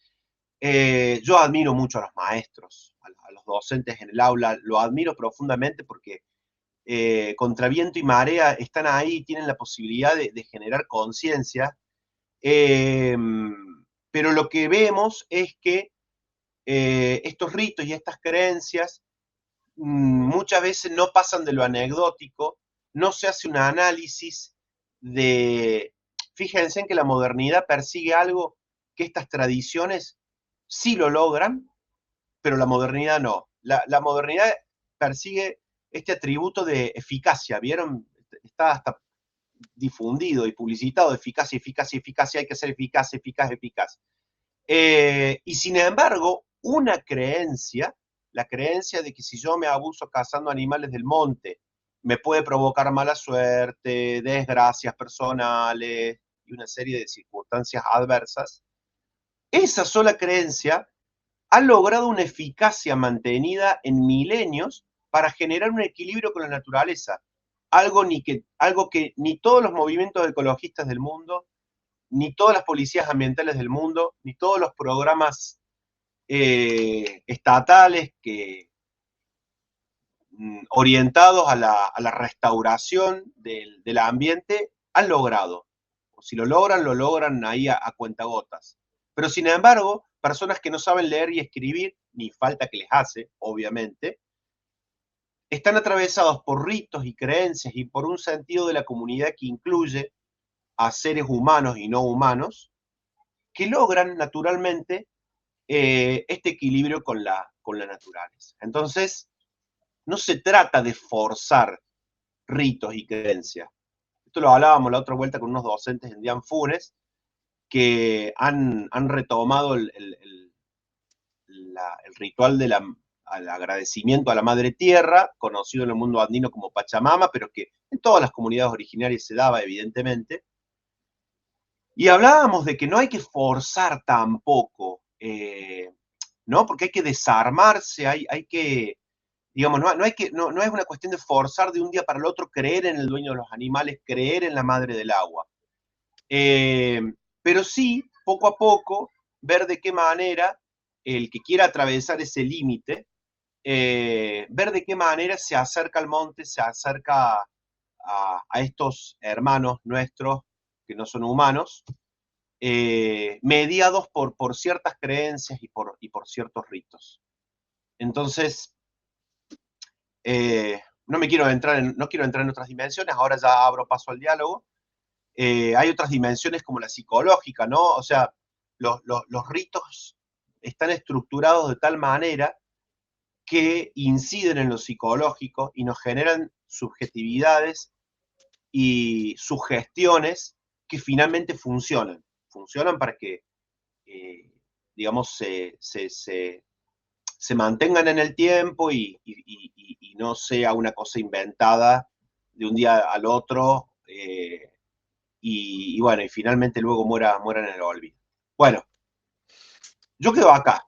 Yo admiro mucho a los maestros, a los docentes en el aula, lo admiro profundamente porque contra viento y marea están ahí, tienen la posibilidad de generar conciencia, pero lo que vemos es que estos ritos y estas creencias muchas veces no pasan de lo anecdótico, no se hace un análisis fíjense en que la modernidad persigue algo que estas tradiciones sí lo logran, pero la modernidad no. La modernidad persigue este atributo de eficacia, ¿vieron? Está hasta difundido y publicitado, eficacia, hay que ser eficaz. Y sin embargo, una creencia, la creencia de que si yo me abuso cazando animales del monte, me puede provocar mala suerte, desgracias personales y una serie de circunstancias adversas, esa sola creencia ha logrado una eficacia mantenida en milenios para generar un equilibrio con la naturaleza, algo que ni todos los movimientos ecologistas del mundo, ni todas las policías ambientales del mundo, ni todos los programas estatales orientados a la restauración del ambiente han logrado. O si lo logran ahí a cuentagotas. Pero sin embargo, personas que no saben leer y escribir, ni falta que les hace, obviamente, están atravesados por ritos y creencias y por un sentido de la comunidad que incluye a seres humanos y no humanos, que logran naturalmente este equilibrio con la naturaleza. Entonces, no se trata de forzar ritos y creencias. Esto lo hablábamos la otra vuelta con unos docentes en Dian Funes, que han retomado el ritual del agradecimiento a la Madre Tierra, conocido en el mundo andino como Pachamama, pero que en todas las comunidades originarias se daba, evidentemente. Y hablábamos de que no hay que forzar tampoco, ¿no? Porque hay que desarmarse, hay que, digamos, no es una cuestión de forzar de un día para el otro creer en el dueño de los animales, creer en la madre del agua. Pero sí, poco a poco, ver de qué manera el que quiera atravesar ese límite, ver de qué manera se acerca al monte, se acerca a estos hermanos nuestros que no son humanos, mediados por ciertas creencias y por ciertos ritos. Entonces, no quiero entrar en otras dimensiones, ahora ya abro paso al diálogo. Hay otras dimensiones como la psicológica, ¿no? O sea, los ritos están estructurados de tal manera que inciden en lo psicológico y nos generan subjetividades y sugestiones que finalmente funcionan. Funcionan para que, digamos, se mantengan en el tiempo y no sea una cosa inventada de un día al otro, y bueno, y finalmente luego muera en el olvido. Bueno, yo quedo acá,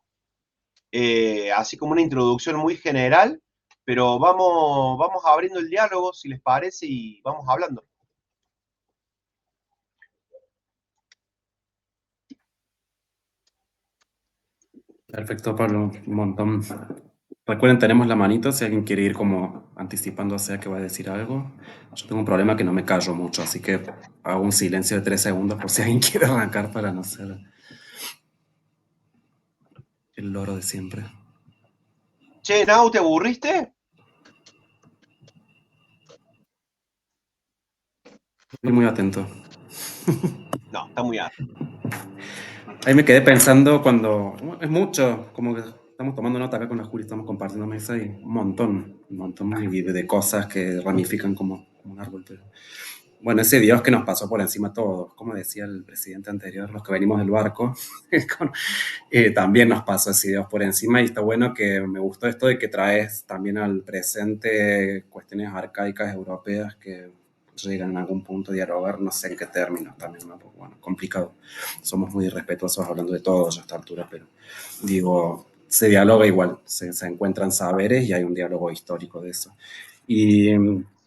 así como una introducción muy general, pero vamos abriendo el diálogo, si les parece, y vamos hablando. Perfecto, Pablo, un montón. Recuerden, tenemos la manito si alguien quiere ir como anticipándose a que va a decir algo. Yo tengo un problema que no me callo mucho, así que hago un silencio de 3 segundos por si alguien quiere arrancar para no ser el loro de siempre. Che, Nau, ¿te aburriste? Estoy muy atento. No, está muy atento. Ahí me quedé pensando cuando... Es mucho, como que estamos tomando nota acá con la Juli, estamos compartiendo mesa y un montón de cosas que ramifican como un árbol. Pero... Bueno, ese Dios que nos pasó por encima a todos, como decía el presidente anterior, los que venimos del barco, también nos pasó ese Dios por encima y está bueno que me gustó esto de que traes también al presente cuestiones arcaicas europeas que llegan en algún punto a dialogar, no sé en qué términos también, ¿no? Porque, bueno, complicado. Somos muy respetuosos hablando de todo a esta altura, pero digo, se dialoga igual, se encuentran saberes y hay un diálogo histórico de eso. Y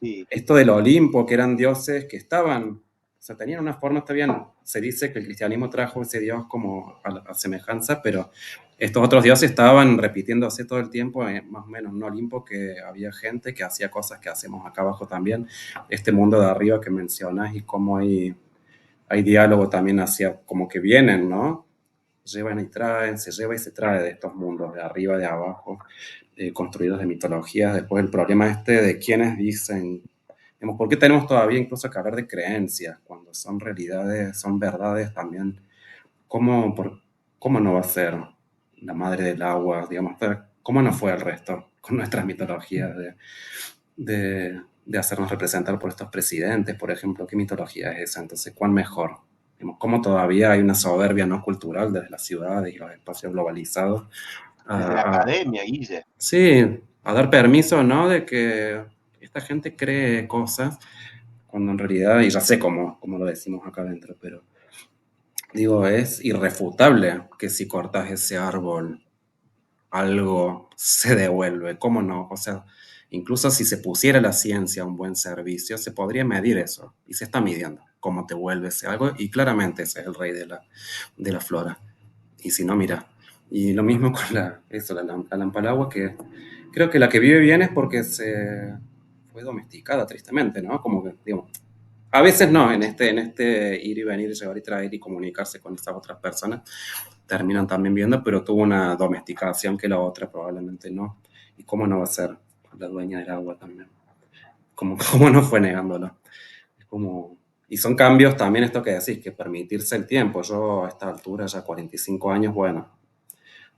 Sí. esto del Olimpo, que eran dioses que estaban, o sea, tenían una forma, está bien, se dice que el cristianismo trajo ese dios como a semejanza, pero estos otros dioses estaban repitiéndose todo el tiempo, más o menos en un Olimpo que había gente que hacía cosas que hacemos acá abajo también, este mundo de arriba que mencionas y cómo hay diálogo también hacia, como que vienen, ¿no? Llevan y traen, se lleva y se trae de estos mundos, de arriba, de abajo, construidos de mitologías. Después el problema de quienes dicen, digamos, ¿por qué tenemos todavía incluso que hablar de creencias cuando son realidades, son verdades también? ¿Cómo no va a ser la madre del agua, digamos, cómo no fue el resto con nuestras mitologías de hacernos representar por estos presidentes, por ejemplo? ¿Qué mitología es esa? Entonces, ¿cuán mejor? Digamos, cómo todavía hay una soberbia no cultural desde las ciudades y los espacios globalizados. Desde la a- a- academia, Guille. sí, a dar permiso, ¿no? De que esta gente cree cosas, cuando en realidad, y ya sé cómo lo decimos acá adentro, pero digo, es irrefutable que si cortas ese árbol, algo se devuelve. ¿Cómo no? O sea, incluso si se pusiera la ciencia a un buen servicio, se podría medir eso. Y se está midiendo cómo te vuelve ese algo. Y claramente ese es el rey de la flora. Y si no, mira. Y lo mismo con la lampalagua, que creo que la que vive bien es porque se fue domesticada, tristemente, ¿no? Como que, digo, a veces no, en este ir y venir, llevar y traer y comunicarse con esas otras personas, terminan también viendo, pero tuvo una domesticación que la otra probablemente no. ¿Y cómo no va a ser la dueña del agua también? ¿Cómo no fue negándolo? Es como... Y son cambios también esto que decís, que permitirse el tiempo. Yo a esta altura, ya 45 años, bueno,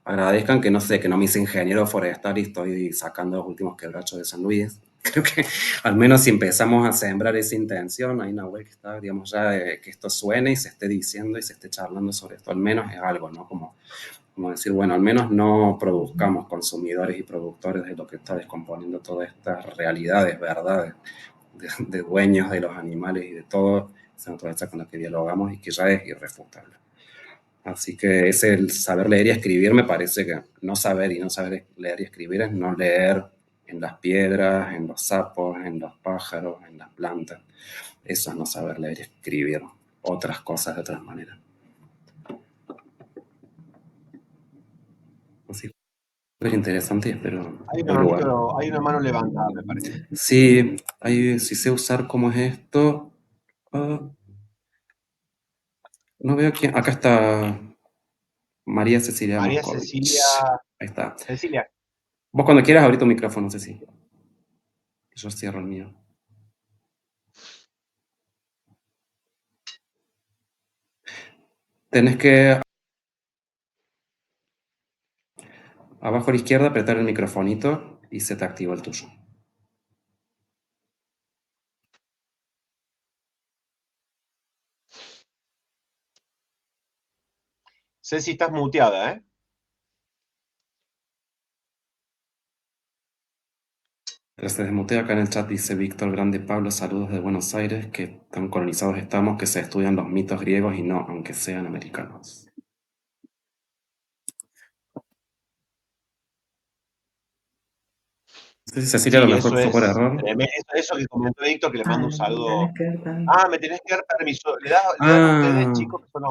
agradezcan que no sé, que no me hice ingeniero forestal y estoy sacando los últimos quebrachos de San Luis. Creo que al menos si empezamos a sembrar esa intención, hay una web que está, digamos, ya de que esto suene y se esté diciendo y se esté charlando sobre esto, al menos es algo, ¿no? Como decir, bueno, al menos no produzcamos consumidores y productores de lo que está descomponiendo todas estas realidades, verdades, de dueños de los animales y de todo, esa naturaleza con la que dialogamos y que ya es irrefutable. Así que ese el saber leer y escribir me parece que no saber y no saber leer y escribir es no leer en las piedras, en los sapos, en los pájaros, en las plantas. Eso es no saber leer y escribir otras cosas de otras maneras. Así que súper interesante y espero el lugar. Hay una mano levantada, me parece. Sí, sí sé usar cómo es esto. Ah, no veo quién. Acá está María Cecilia María Cecilia, Moscovich. Ahí está. Cecilia, Vos cuando quieras abrir tu micrófono, Ceci. Yo cierro el mío. Tenés que abajo a la izquierda apretar el microfonito y se te activa el tuyo. Ceci, estás muteada, ¿eh? Mientras se desmutea acá en el chat dice Víctor Grande Pablo, saludos de Buenos Aires, que tan colonizados estamos que se estudian los mitos griegos y no, aunque sean americanos. No sé si Cecilia a lo Sí, mejor eso fue por es error. tremendo. Eso que comentó Víctor, que le mando un saludo. Tenés que ver también. Ah, me tenés que dar permiso. ¿Le dan ustedes, Ah, chicos, que son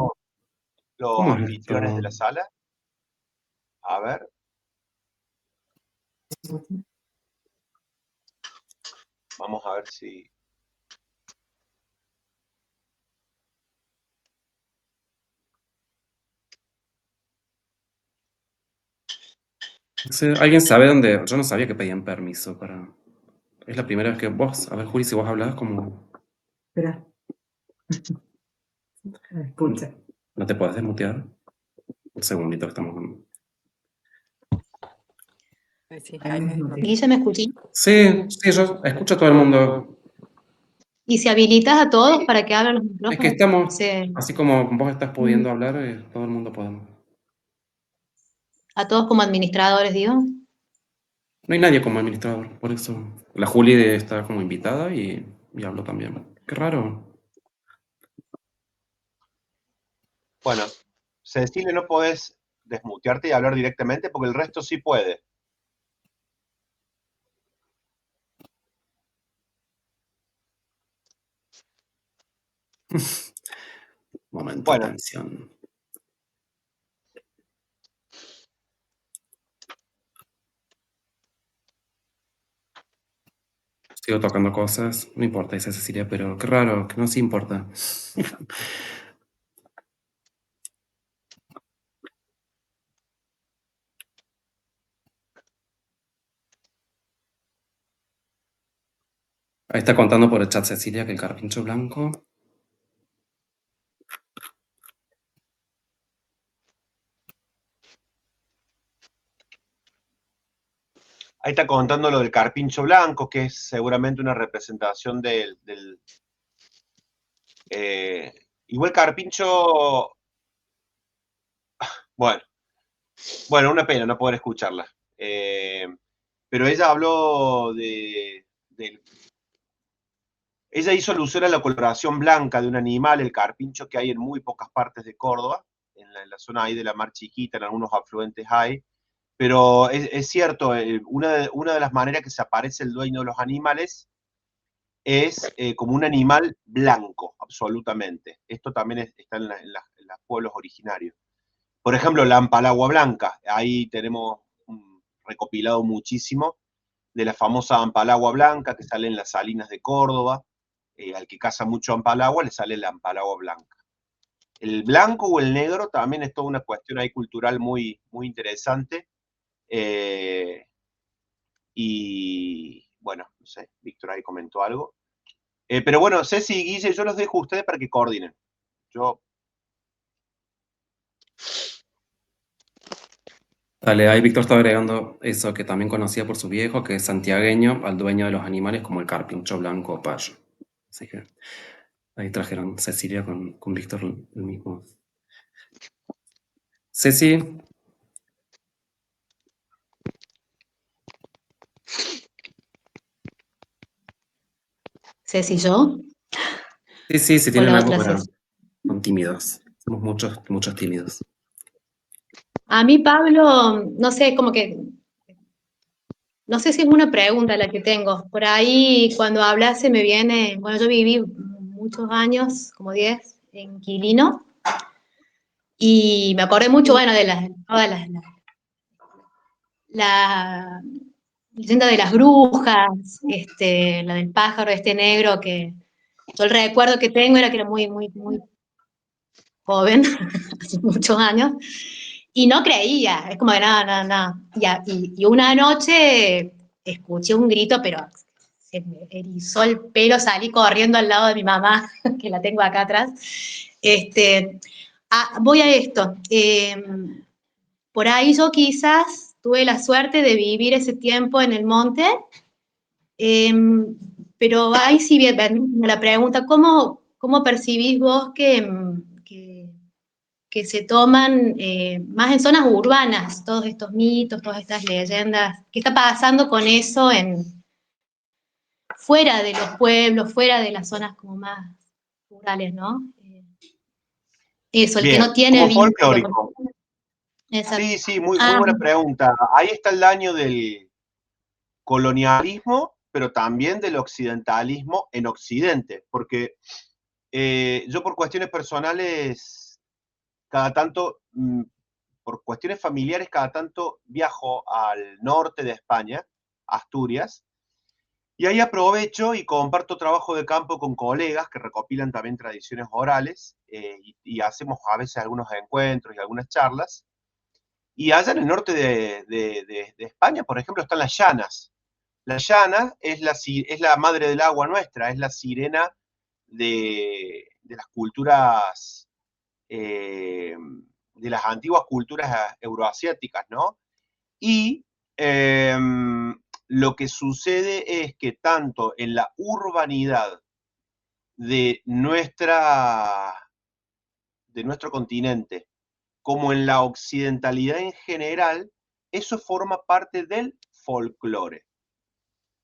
los ¿cómo es anfitriones de esto? la sala? A ver, vamos a ver si... No sé, ¿alguien sabe dónde? Yo no sabía que pedían permiso para... Es la primera vez que vos... A ver, Juli, si vos hablás como... Espera. Escucha. ¿No te podés desmutear? Un segundito que estamos... Ahí mismo. Guille, ¿me escuchás? Sí, sí, yo escucho a todo el mundo. Y si habilitas a todos para que abran los Es que micrófonos, estamos, se- así como vos estás pudiendo hablar, todo el mundo podemos. a todos como administradores, digo. No hay nadie como administrador, por eso. La Juli está como invitada y hablo también. Qué raro. Bueno, Cecilia, no podés desmutearte y hablar directamente porque el resto sí puede. Momento de Bueno, tensión. Sigo tocando cosas, no importa, dice Cecilia, pero qué raro, que no sí importa. Ahí está contando por el chat Cecilia que el carpincho blanco. ahí está contando lo del carpincho blanco, que es seguramente una representación Igual Carpincho, bueno, una pena no poder escucharla. Pero ella habló ella hizo alusión a la coloración blanca de un animal, el carpincho, que hay en muy pocas partes de Córdoba, en la zona ahí de la Mar Chiquita, en algunos afluentes hay. Pero es cierto, una de las maneras que se aparece el dueño de los animales es como un animal blanco, absolutamente. Esto también está en los pueblos originarios. Por ejemplo, la ampalagua blanca, ahí tenemos recopilado muchísimo de la famosa ampalagua blanca que sale en las salinas de Córdoba. Al que caza mucho ampalagua le sale la ampalagua blanca. El blanco o el negro también es toda una cuestión ahí cultural muy, muy interesante. Y bueno, no sé, Víctor ahí comentó algo. Pero bueno, Ceci y Guille, yo los dejo a ustedes para que coordinen. Yo... Dale, ahí Víctor está agregando eso que también conocía por su viejo, que es santiagueño, al dueño de los animales como el carpincho blanco o payo. Así que ahí trajeron Cecilia con Víctor el mismo. Ceci. Ceci, ¿yo? Sí, si O tienen la algo otra para... Ceci. Son tímidos. Somos muchos tímidos. A mí, Pablo, no sé, como que, no sé si es una pregunta la que tengo. Por ahí, cuando hablas, se me viene, bueno, yo viví muchos años, como 10, en Quilino, y me acordé mucho, bueno, de todas la leyenda de las brujas, la del pájaro este negro, que yo el recuerdo que tengo era que era muy, muy, muy joven, hace muchos años, y no creía, es como de no, no, no. Y una noche escuché un grito, pero se me erizó el pelo, salí corriendo al lado de mi mamá, que la tengo acá atrás. Voy a esto. Por ahí yo quizás tuve la suerte de vivir ese tiempo en el monte, eh, pero ahí sí viene la pregunta, ¿cómo percibís vos que se toman más en zonas urbanas todos estos mitos, todas estas leyendas? ¿Qué está pasando con eso fuera de los pueblos, fuera de las zonas como más rurales, ¿no? Eso, el que no Bien, tiene como vínculo folclórico. con... Exacto. Sí, muy buena pregunta. Ahí está el daño del colonialismo, pero también del occidentalismo en Occidente, porque yo por cuestiones personales, cada tanto, por cuestiones familiares, cada tanto viajo al norte de España, Asturias, y ahí aprovecho y comparto trabajo de campo con colegas que recopilan también tradiciones orales, y hacemos a veces algunos encuentros y algunas charlas. Y allá en el norte de España, por ejemplo, están las llanas. La llana es la madre del agua nuestra, es la sirena de las culturas, de las antiguas culturas euroasiáticas, ¿no? Y lo que sucede es que tanto en la urbanidad de nuestro continente, como en la occidentalidad en general, eso forma parte del folclore.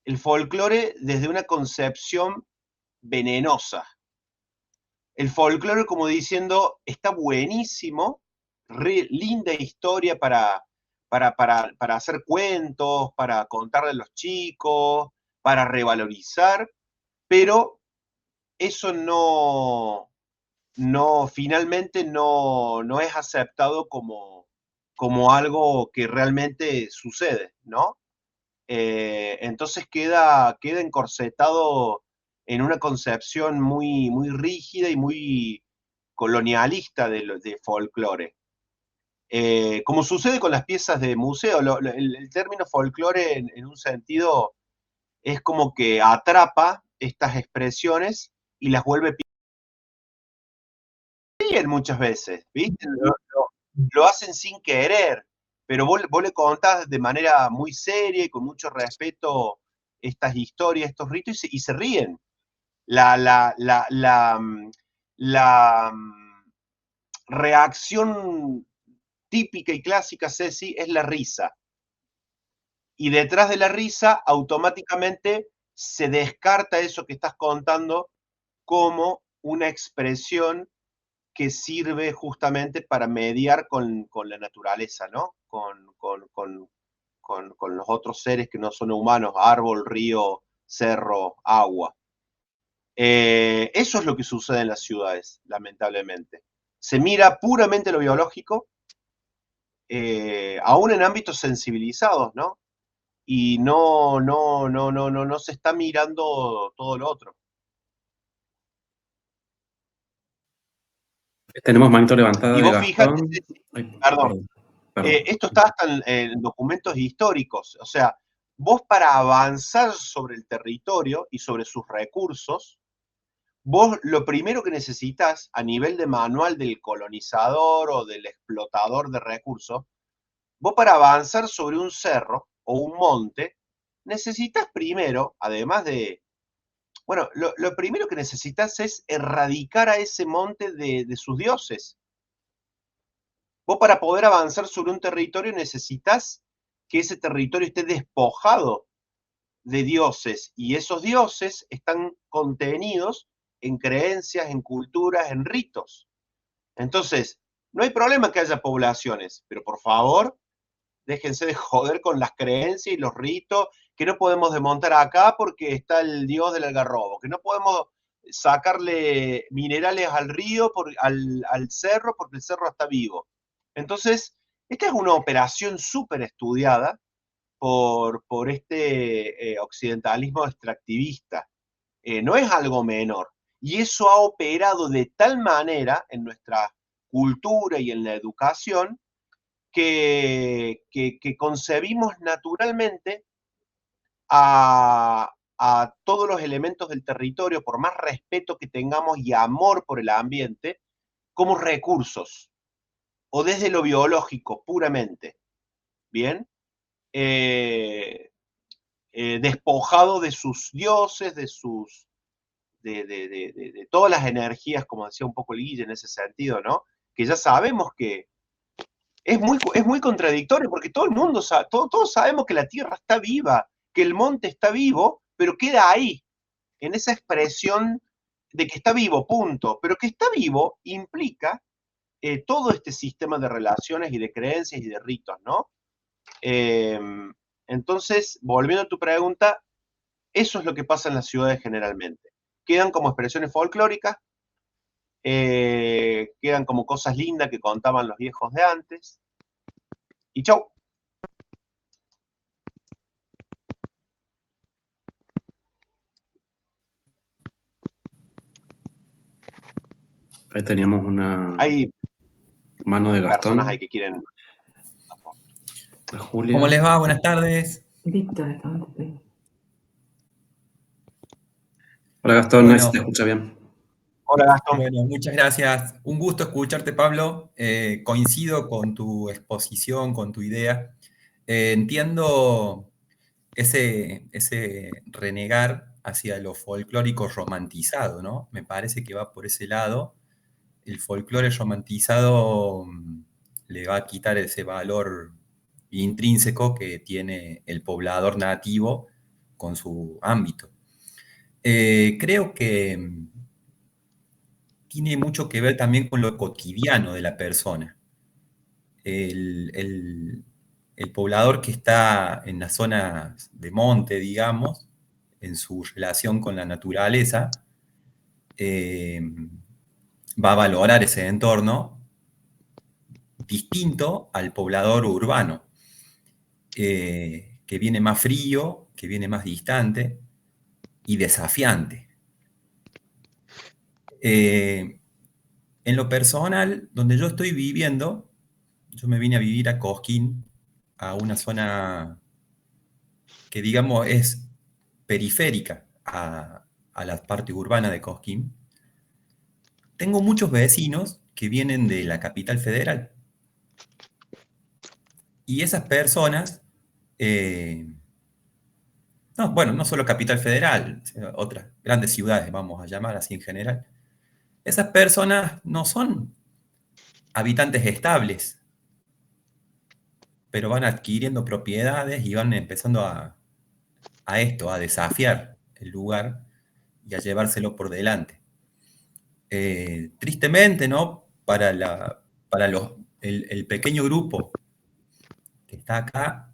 El folclore desde una concepción venenosa. El folclore como diciendo, está buenísimo, linda historia para hacer cuentos, para contarle a los chicos, para revalorizar, pero eso finalmente no es aceptado como algo que realmente sucede, ¿no? Entonces queda encorsetado en una concepción muy, muy rígida y muy colonialista de folclore. Como sucede con las piezas de museo, el término folclore en un sentido es como que atrapa estas expresiones y las vuelve bien muchas veces, ¿viste? Lo hacen sin querer, pero vos le contás de manera muy seria y con mucho respeto estas historias, estos ritos, y se ríen. la reacción típica y clásica, Ceci, es la risa. Y detrás de la risa, automáticamente se descarta eso que estás contando como una expresión que sirve justamente para mediar con la naturaleza, ¿no? Con los otros seres que no son humanos, árbol, río, cerro, agua. Eso es lo que sucede en las ciudades, lamentablemente. Se mira puramente lo biológico, aún en ámbitos sensibilizados, ¿no? Y no se está mirando todo lo otro. Tenemos manito levantada Y de vos fíjate, Gastón. Ay, perdón, perdón. esto está hasta en documentos históricos, o sea, vos para avanzar sobre el territorio y sobre sus recursos, vos lo primero que necesitas a nivel de manual del colonizador o del explotador de recursos, vos para avanzar sobre un cerro o un monte, necesitas primero, además de, bueno, lo primero que necesitas es erradicar a ese monte de sus dioses. Vos para poder avanzar sobre un territorio necesitas que ese territorio esté despojado de dioses, y esos dioses están contenidos en creencias, en culturas, en ritos. Entonces, no hay problema que haya poblaciones, pero por favor, déjense de joder con las creencias y los ritos, que no podemos desmontar acá porque está el dios del algarrobo, que no podemos sacarle minerales al río, al cerro, porque el cerro está vivo. Entonces, esta es una operación súper estudiada por este occidentalismo extractivista. No es algo menor. Y eso ha operado de tal manera en nuestra cultura y en la educación que concebimos naturalmente a todos los elementos del territorio, por más respeto que tengamos y amor por el ambiente, como recursos, o desde lo biológico puramente. ¿Bien? Despojado de sus dioses, de todas las energías, como decía un poco el Guille en ese sentido, ¿no? Que ya sabemos que es muy contradictorio, porque todo el mundo sabe, todos sabemos que la Tierra está viva, que el monte está vivo, pero queda ahí, en esa expresión de que está vivo, punto. Pero que está vivo implica todo este sistema de relaciones y de creencias y de ritos, ¿no? Entonces, volviendo a tu pregunta, eso es lo que pasa en las ciudades generalmente. Quedan como expresiones folclóricas, quedan como cosas lindas que contaban los viejos de antes, y chau. Ahí teníamos una Hay mano de Gastón. personas ahí que quieren... La Julia. ¿Cómo les va? Buenas tardes. Hola Gastón, Bueno. no te escucha bien. Hola Gastón. Bueno, muchas gracias. Un gusto escucharte, Pablo. Coincido con tu exposición, con tu idea. Entiendo ese renegar hacia lo folclórico romantizado, ¿no? Me parece que va por ese lado. El folclore romantizado le va a quitar ese valor intrínseco que tiene el poblador nativo con su ámbito. Creo que tiene mucho que ver también con lo cotidiano de la persona. El poblador que está en las zonas de monte, digamos, en su relación con la naturaleza, va a valorar ese entorno distinto al poblador urbano, que viene más frío, que viene más distante y desafiante. En lo personal, donde yo estoy viviendo, yo me vine a vivir a Cosquín, a una zona que digamos es periférica a la parte urbana de Cosquín. Tengo muchos vecinos que vienen de la capital federal. Y esas personas, no solo capital federal, otras grandes ciudades, vamos a llamar así en general, esas personas no son habitantes estables, pero van adquiriendo propiedades y van empezando a desafiar el lugar y a llevárselo por delante. Tristemente, ¿no? Para el pequeño grupo que está acá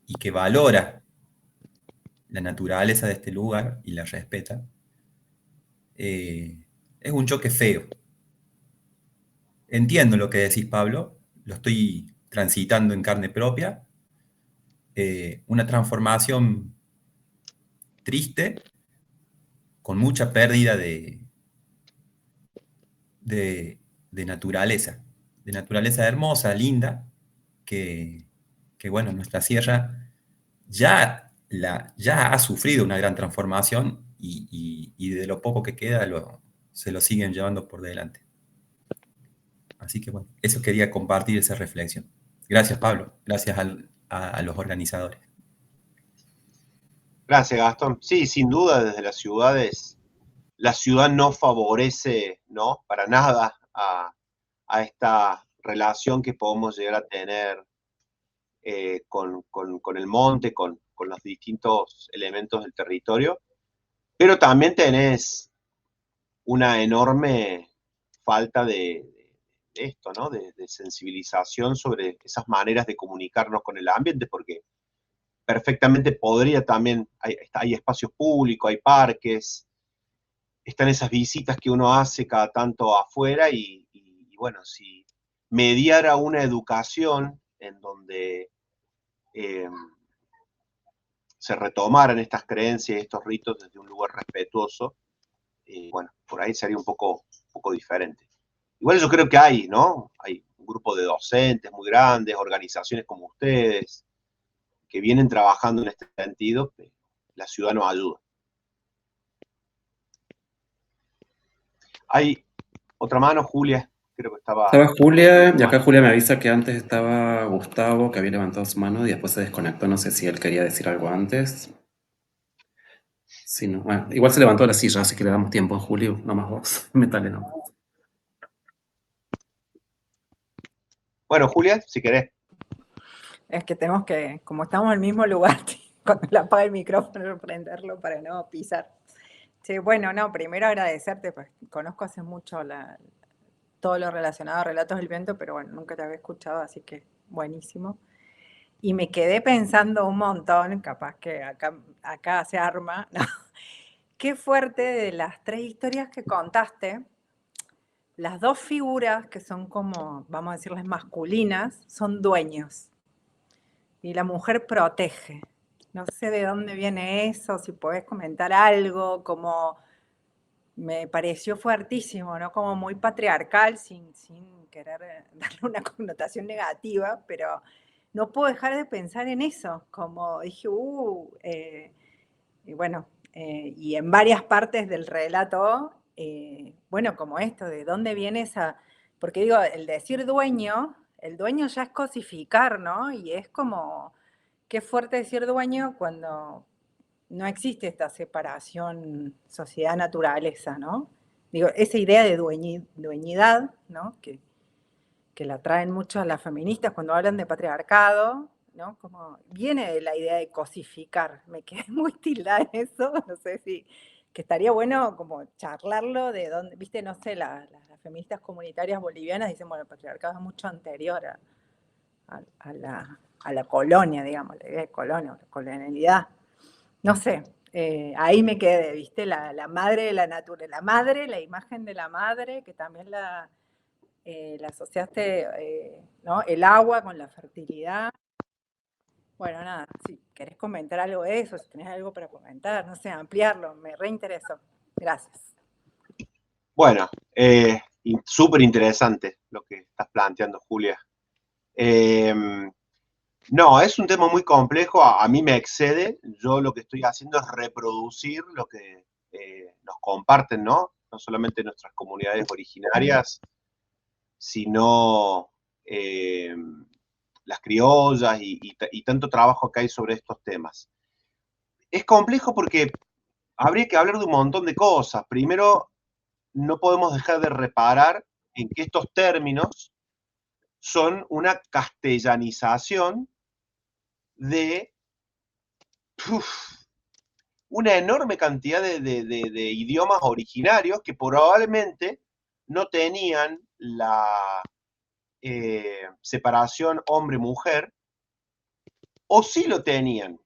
y que valora la naturaleza de este lugar y la respeta, es un choque feo. Entiendo lo que decís, Pablo, lo estoy transitando en carne propia. Una transformación triste, con mucha pérdida de naturaleza hermosa, linda, que bueno, nuestra sierra ya ha sufrido una gran transformación y de lo poco que queda se lo siguen llevando por delante. Así que bueno, eso quería compartir, esa reflexión. Gracias, Pablo. Gracias a los organizadores. Gracias, Gastón. Sí, sin duda, desde las ciudades, la ciudad no favorece, ¿no? Para nada a esta relación que podemos llegar a tener con el monte, con los distintos elementos del territorio, pero también tenés una enorme falta de esto, ¿no? De sensibilización sobre esas maneras de comunicarnos con el ambiente, porque perfectamente podría también, hay espacios públicos, hay parques, están esas visitas que uno hace cada tanto afuera y bueno, si mediara una educación en donde se retomaran estas creencias y estos ritos desde un lugar respetuoso, bueno, por ahí sería un poco diferente. Igual yo creo que hay, ¿no? Hay un grupo de docentes muy grandes, organizaciones como ustedes, que vienen trabajando en este sentido, la ciudad nos ayuda. Hay otra mano, Julia, creo que estaba Julia, y acá Julia me avisa que antes estaba Gustavo, que había levantado su mano y después se desconectó, no sé si él quería decir algo antes. Sí, no. Bueno, igual se levantó de la silla, así que le damos tiempo a Julio, no más vos, metale nomás. Bueno, Julia, si querés. Es que tenemos que, como estamos en el mismo lugar, cuando le apaga el micrófono, prenderlo para no pisar. Sí, bueno, no, primero agradecerte, pues conozco hace mucho todo lo relacionado a Relatos del Viento, pero bueno, nunca te había escuchado, así que buenísimo. Y me quedé pensando un montón, capaz que acá se arma, ¿no? Qué fuerte de las 3 historias que contaste, las 2 figuras que son como, vamos a decirles masculinas, son dueños. Y la mujer protege. No sé de dónde viene eso, si podés comentar algo, como me pareció fuertísimo, ¿no? Como muy patriarcal, sin querer darle una connotación negativa, pero no puedo dejar de pensar en eso, como dije, y bueno, y en varias partes del relato, bueno, como esto, de dónde viene esa, porque digo, el decir dueño, el dueño ya es cosificar, ¿no? Y es como, qué fuerte decir dueño cuando no existe esta separación sociedad-naturaleza, ¿no? Digo, esa idea de dueñidad, ¿no? Que la traen mucho las feministas cuando hablan de patriarcado, ¿no? Como viene de la idea de cosificar. Me quedé muy tildada en eso, no sé si, que estaría bueno como charlarlo de dónde, viste, no sé, las feministas comunitarias bolivianas dicen, bueno, el patriarcado es mucho anterior a la colonia, digamos, la idea de colonia, la colonialidad. No sé, ahí me quedé, viste, la madre de la naturaleza, la madre, la imagen de la madre, que también la asociaste, ¿no? El agua con la fertilidad. Bueno, nada, si querés comentar algo de eso, si tenés algo para comentar, no sé, ampliarlo, me reinteresó. Gracias. Bueno, súper interesante lo que estás planteando, Julia. No, es un tema muy complejo, a mí me excede. Yo lo que estoy haciendo es reproducir lo que nos comparten, ¿no? No solamente nuestras comunidades originarias, sino las criollas y tanto trabajo que hay sobre estos temas. Es complejo porque habría que hablar de un montón de cosas. Primero, no podemos dejar de reparar en que estos términos son una castellanización de una enorme cantidad de idiomas originarios que probablemente no tenían la separación hombre-mujer, o sí lo tenían.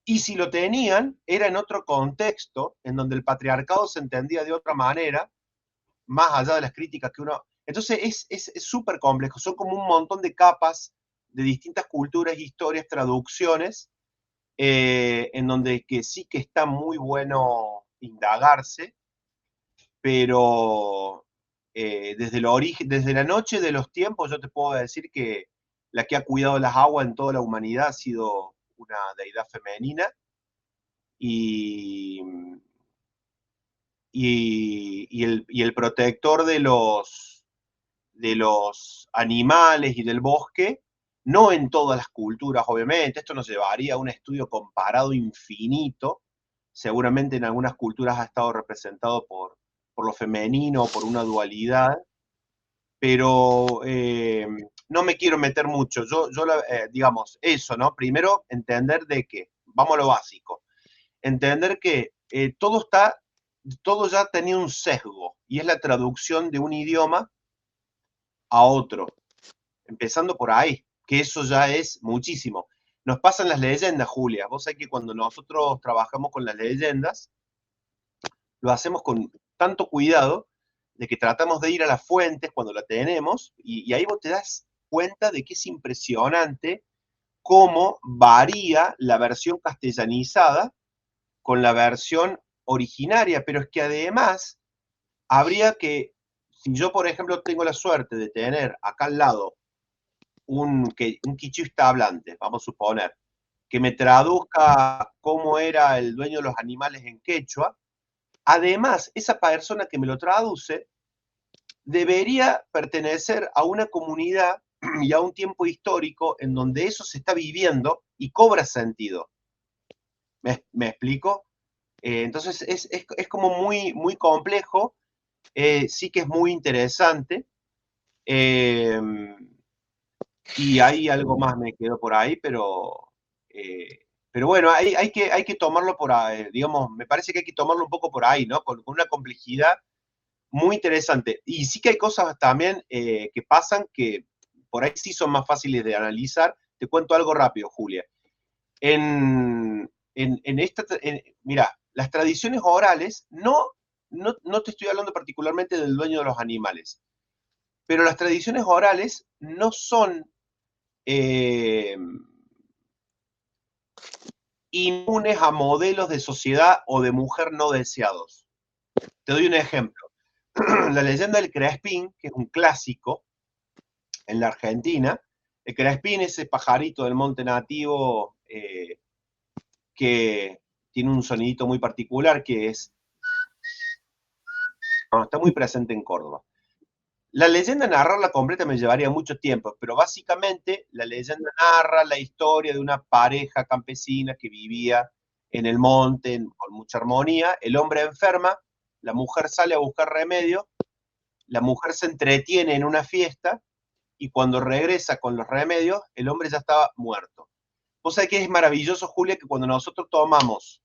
Y si lo tenían, era en otro contexto, en donde el patriarcado se entendía de otra manera, más allá de las críticas que uno... Entonces es súper complejo, son como un montón de capas de distintas culturas, historias, traducciones, en donde que sí que está muy bueno indagarse, pero desde el origen, desde la noche de los tiempos, yo te puedo decir que la que ha cuidado las aguas en toda la humanidad ha sido una deidad femenina, y el protector de los animales y del bosque, no en todas las culturas, obviamente, esto nos llevaría a un estudio comparado infinito, seguramente en algunas culturas ha estado representado por lo femenino, por una dualidad, pero no me quiero meter mucho, digamos, eso, ¿no? Primero, entender de que, vamos a lo básico, entender que todo ya tenía un sesgo, y es la traducción de un idioma a otro, empezando por ahí, que eso ya es muchísimo. Nos pasan las leyendas, Julia. Vos sabés que cuando nosotros trabajamos con las leyendas, lo hacemos con tanto cuidado de que tratamos de ir a las fuentes cuando la tenemos, y ahí vos te das cuenta de que es impresionante cómo varía la versión castellanizada con la versión originaria, pero es que además habría que, si yo por ejemplo tengo la suerte de tener acá al lado un quichuista hablante, vamos a suponer, que me traduzca cómo era el dueño de los animales en quechua, además esa persona que me lo traduce debería pertenecer a una comunidad y a un tiempo histórico en donde eso se está viviendo y cobra sentido. ¿Me explico? Entonces es como muy, muy complejo, sí que es muy interesante, y hay algo más me quedó por ahí, pero bueno, hay que tomarlo por ahí, digamos, me parece que hay que tomarlo un poco por ahí, ¿no? Con una complejidad muy interesante. Y sí que hay cosas también que pasan que por ahí sí son más fáciles de analizar. Te cuento algo rápido, Julia. Mira, las tradiciones orales, no te estoy hablando particularmente del dueño de los animales, pero las tradiciones orales no son inmunes a modelos de sociedad o de mujer no deseados. Te doy un ejemplo. La leyenda del Crespín, que es un clásico en la Argentina. El Crespín es ese pajarito del monte nativo que tiene un sonidito muy particular, que está muy presente en Córdoba. La leyenda, narrarla completa me llevaría mucho tiempo, pero básicamente la leyenda narra la historia de una pareja campesina que vivía en el monte con mucha armonía. El hombre enferma, la mujer sale a buscar remedio, la mujer se entretiene en una fiesta, y cuando regresa con los remedios, el hombre ya estaba muerto. Vos sabés que es maravilloso, Julia, que cuando nosotros tomamos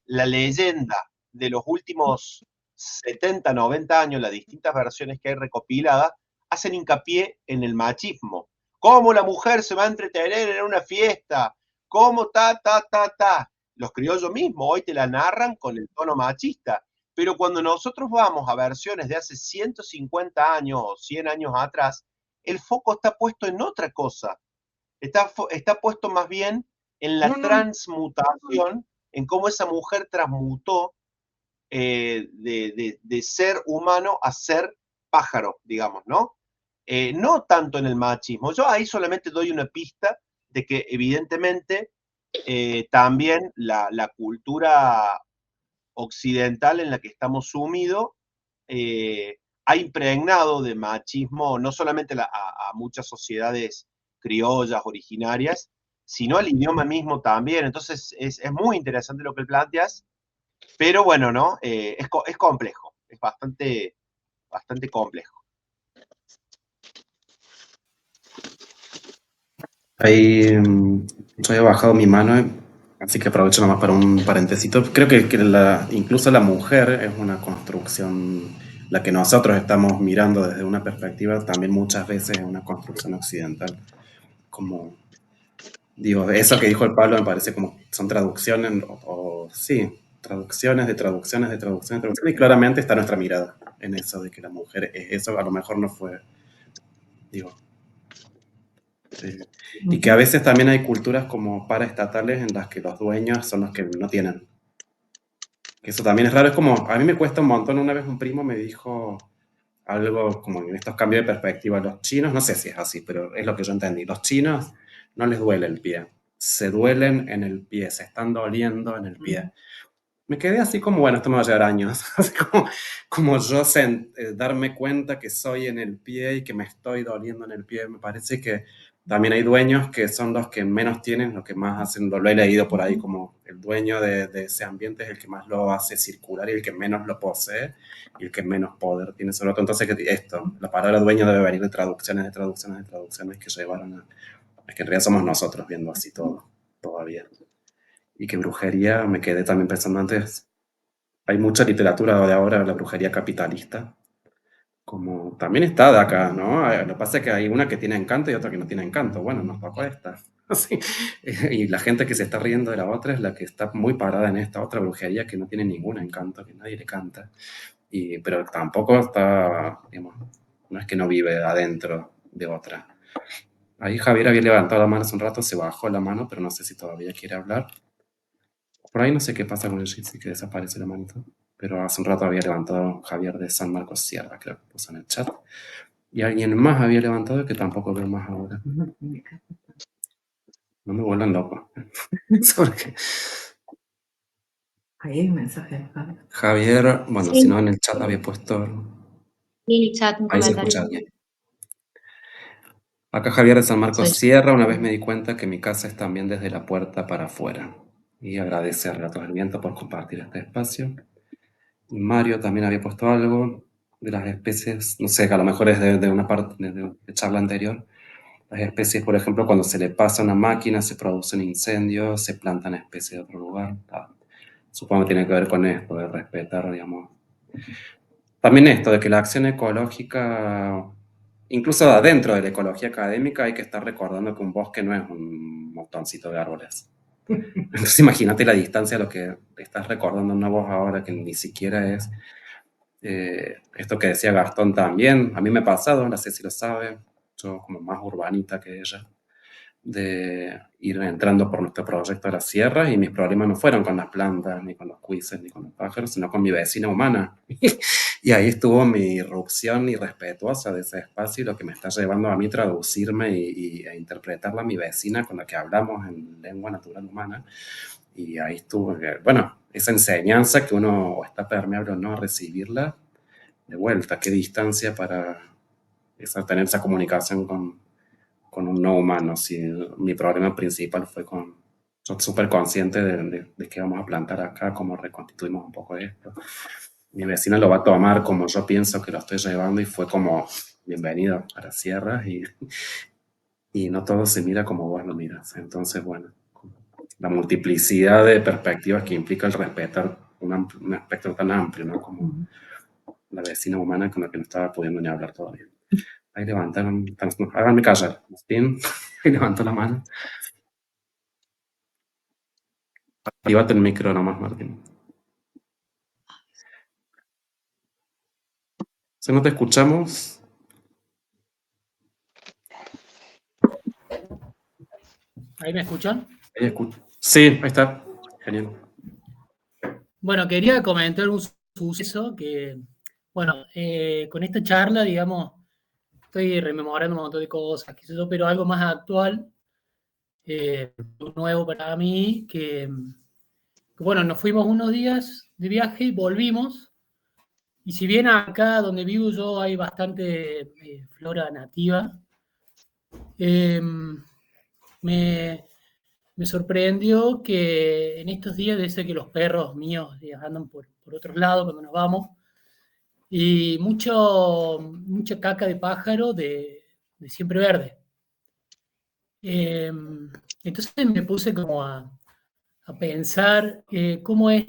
la leyenda de los últimos 70, 90 años, las distintas versiones que hay recopiladas, hacen hincapié en el machismo. ¿Cómo la mujer se va a entretener en una fiesta? ¿Cómo ta? Los criollos mismos hoy te la narran con el tono machista. Pero cuando nosotros vamos a versiones de hace 150 años o 100 años atrás, el foco está puesto en otra cosa. Está puesto más bien en la transmutación, en cómo esa mujer transmutó de ser humano a ser pájaro, digamos, ¿no? No tanto en el machismo. Yo ahí solamente doy una pista de que evidentemente también la cultura occidental en la que estamos sumidos ha impregnado de machismo no solamente a muchas sociedades criollas, originarias, sino al idioma mismo también. Entonces es muy interesante lo que planteas, pero bueno, ¿no? Es complejo. Es bastante complejo. Ahí yo he bajado mi mano, así que aprovecho nomás para un parentecito. Creo que incluso la mujer es una construcción, la que nosotros estamos mirando desde una perspectiva, también muchas veces es una construcción occidental. Como, digo, eso que dijo el Pablo me parece como son traducciones, sí, traducciones de traducciones de traducciones de traducciones, y claramente está nuestra mirada en eso de que la mujer es eso, a lo mejor no fue, digo. Y que a veces también hay culturas como paraestatales en las que los dueños son los que no tienen. Que eso también es raro. Es como, a mí me cuesta un montón. Una vez un primo me dijo algo como en estos cambios de perspectiva. Los chinos, no sé si es así, pero es lo que yo entendí. Los chinos no les duele el pie. Se duelen en el pie, se están doliendo en el pie. Me quedé así como, bueno, esto me va a llevar años. Así como yo darme cuenta que soy en el pie y que me estoy doliendo en el pie. Me parece que también hay dueños que son los que menos tienen, los que más hacen, lo he leído por ahí, como el dueño de ese ambiente es el que más lo hace circular y el que menos lo posee y el que menos poder tiene sobre otro. Entonces, la palabra dueño debe venir de traducciones, de traducciones, de traducciones que llevaron a... Es que en realidad somos nosotros viendo así todo, todavía. Y que brujería, me quedé también pensando antes, hay mucha literatura de ahora, la brujería capitalista, como también está de acá, ¿no? Lo que pasa es que hay una que tiene encanto y otra que no tiene encanto. Bueno, nos tocó esta. Así. Y la gente que se está riendo de la otra es la que está muy parada en esta otra brujería que no tiene ningún encanto, que nadie le canta. Pero tampoco está, digamos, no es que no vive adentro de otra. Ahí Javier había levantado la mano hace un rato, se bajó la mano, pero no sé si todavía quiere hablar. Por ahí no sé qué pasa con el Jitsi, que desaparece la manito. Pero hace un rato había levantado Javier de San Marcos Sierra, creo que puso en el chat. Y alguien más había levantado que tampoco veo más ahora. No me vuelvan loco. Ahí hay un mensaje de Javier. Javier, bueno, Sí. si no en el chat había puesto... Y chat, un Ahí se comentario. escucha bien. Acá Javier de San Marcos Soy- Sierra, una vez me di cuenta que mi casa es también desde la puerta para afuera. Y agradece a Relatos del Viento por compartir este espacio. Y Mario también había puesto algo de las especies, no sé, que a lo mejor es de una parte de charla anterior. Las especies, por ejemplo, cuando se le pasa a una máquina, se producen incendios, se plantan especies de otro lugar. Supongo que tiene que ver con esto, de respetar, digamos. También esto, de que la acción ecológica, incluso adentro de la ecología académica, hay que estar recordando que un bosque no es un montoncito de árboles. Entonces imagínate la distancia a lo que estás recordando una voz ahora, que ni siquiera es esto que decía Gastón también. A mí me ha pasado, no sé si lo sabe, yo como más urbanita que ella, de ir entrando por nuestro proyecto a las sierras y mis problemas no fueron con las plantas, ni con los cuises, ni con los pájaros, sino con mi vecina humana. Y ahí estuvo mi irrupción irrespetuosa de ese espacio y lo que me está llevando a mí traducirme e interpretarla a mi vecina con la que hablamos en lengua natural humana. Y ahí estuvo, bueno, esa enseñanza que uno o está permeable o no a recibirla, de vuelta, qué distancia para tener esa comunicación con un no humano. Si mi problema principal fue soy súper consciente de que vamos a plantar acá, cómo reconstituimos un poco esto. Mi vecina lo va a tomar como yo pienso que lo estoy llevando y fue como, bienvenido a las sierras y no todo se mira como vos lo miras. Entonces, bueno, la multiplicidad de perspectivas que implica el respetar un espectro tan amplio, ¿no? Como la vecina humana con la que no estaba pudiendo ni hablar todavía. Ahí levantaron, háganme callar, Martín, ahí levantó la mano. Activate el micro nomás, Martín. Si no te escuchamos... ¿Ahí me escuchan? Sí, ahí está. Genial. Bueno, quería comentar un suceso que, bueno, con esta charla, digamos, estoy rememorando un montón de cosas, qué sé yo, pero algo más actual, nuevo para mí, que, bueno, nos fuimos unos días de viaje y volvimos, y si bien acá donde vivo yo hay bastante flora nativa, me sorprendió que en estos días, desde que los perros míos andan por otros lados cuando nos vamos, y mucha caca de pájaro de siempre verde. Entonces me puse como a pensar cómo es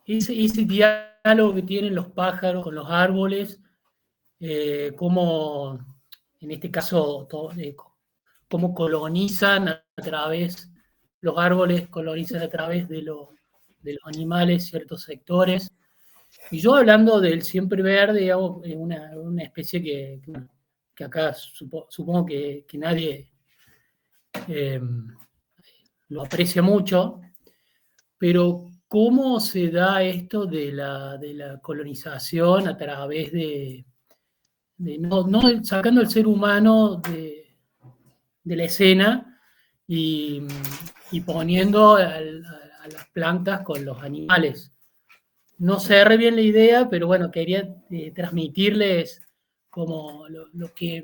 ese diálogo que tienen los pájaros con los árboles, cómo, en este caso, cómo colonizan a través, los árboles colonizan a través de los animales ciertos sectores. Y yo hablando del siempre verde, digamos, una especie que acá supongo que nadie lo aprecia mucho, pero ¿cómo se da esto de la colonización a través de no sacando el ser humano de la escena y poniendo a las plantas con los animales? No cerré bien la idea, pero bueno, quería transmitirles como lo que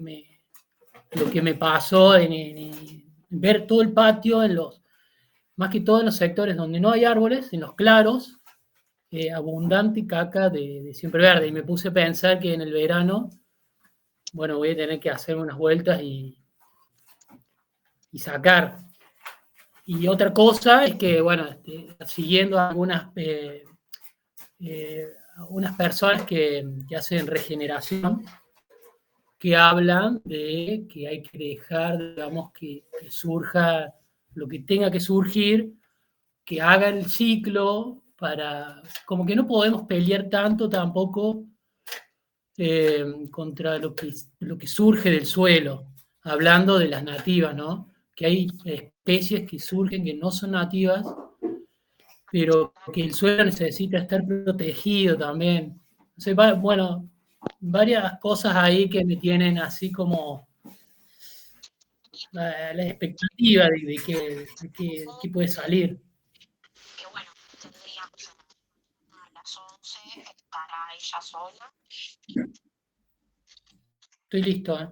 me pasó en ver todo el patio, más que todo en los sectores donde no hay árboles, en los claros, abundante caca de siempre verde. Y me puse a pensar que en el verano, bueno, voy a tener que hacer unas vueltas y sacar. Y otra cosa es que, bueno, siguiendo a algunas personas que hacen regeneración, que hablan de que hay que dejar, digamos, que surja lo que tenga que surgir, que haga el ciclo, como que no podemos pelear tanto tampoco contra lo que surge del suelo, hablando de las nativas, ¿no? Que hay especies que surgen que no son nativas, pero que el suelo necesita estar protegido también. Entonces, bueno, varias cosas ahí que me tienen así como la expectativa de que puede salir. Que bueno, tendríamos a las 11 estará ella sola. Estoy listo, ¿eh?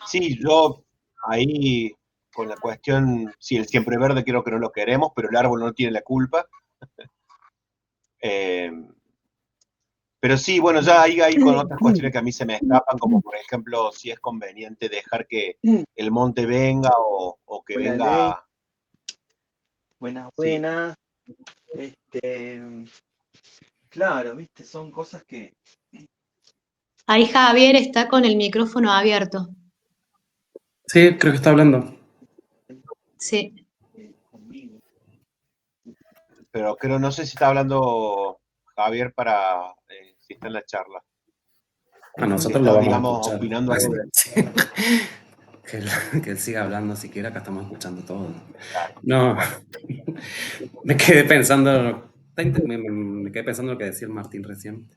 Sí, yo ahí con la cuestión, sí, el siempre verde creo que no lo queremos, pero el árbol no tiene la culpa. Pero sí, bueno, ya ahí con otras cuestiones que a mí se me escapan, como por ejemplo, si es conveniente dejar que el monte venga o que Buena venga... ley. Buenas. Claro, viste, son cosas que... Ahí Javier está con el micrófono abierto. Sí, creo que está hablando. Sí. Pero creo, no sé si está hablando Javier para si está en la charla. A nosotros Está, lo vamos digamos, a escuchar. opinando algo de... Sí. Que él siga hablando siquiera, acá estamos escuchando todo. Claro. No, me quedé pensando lo que decía el Martín recién,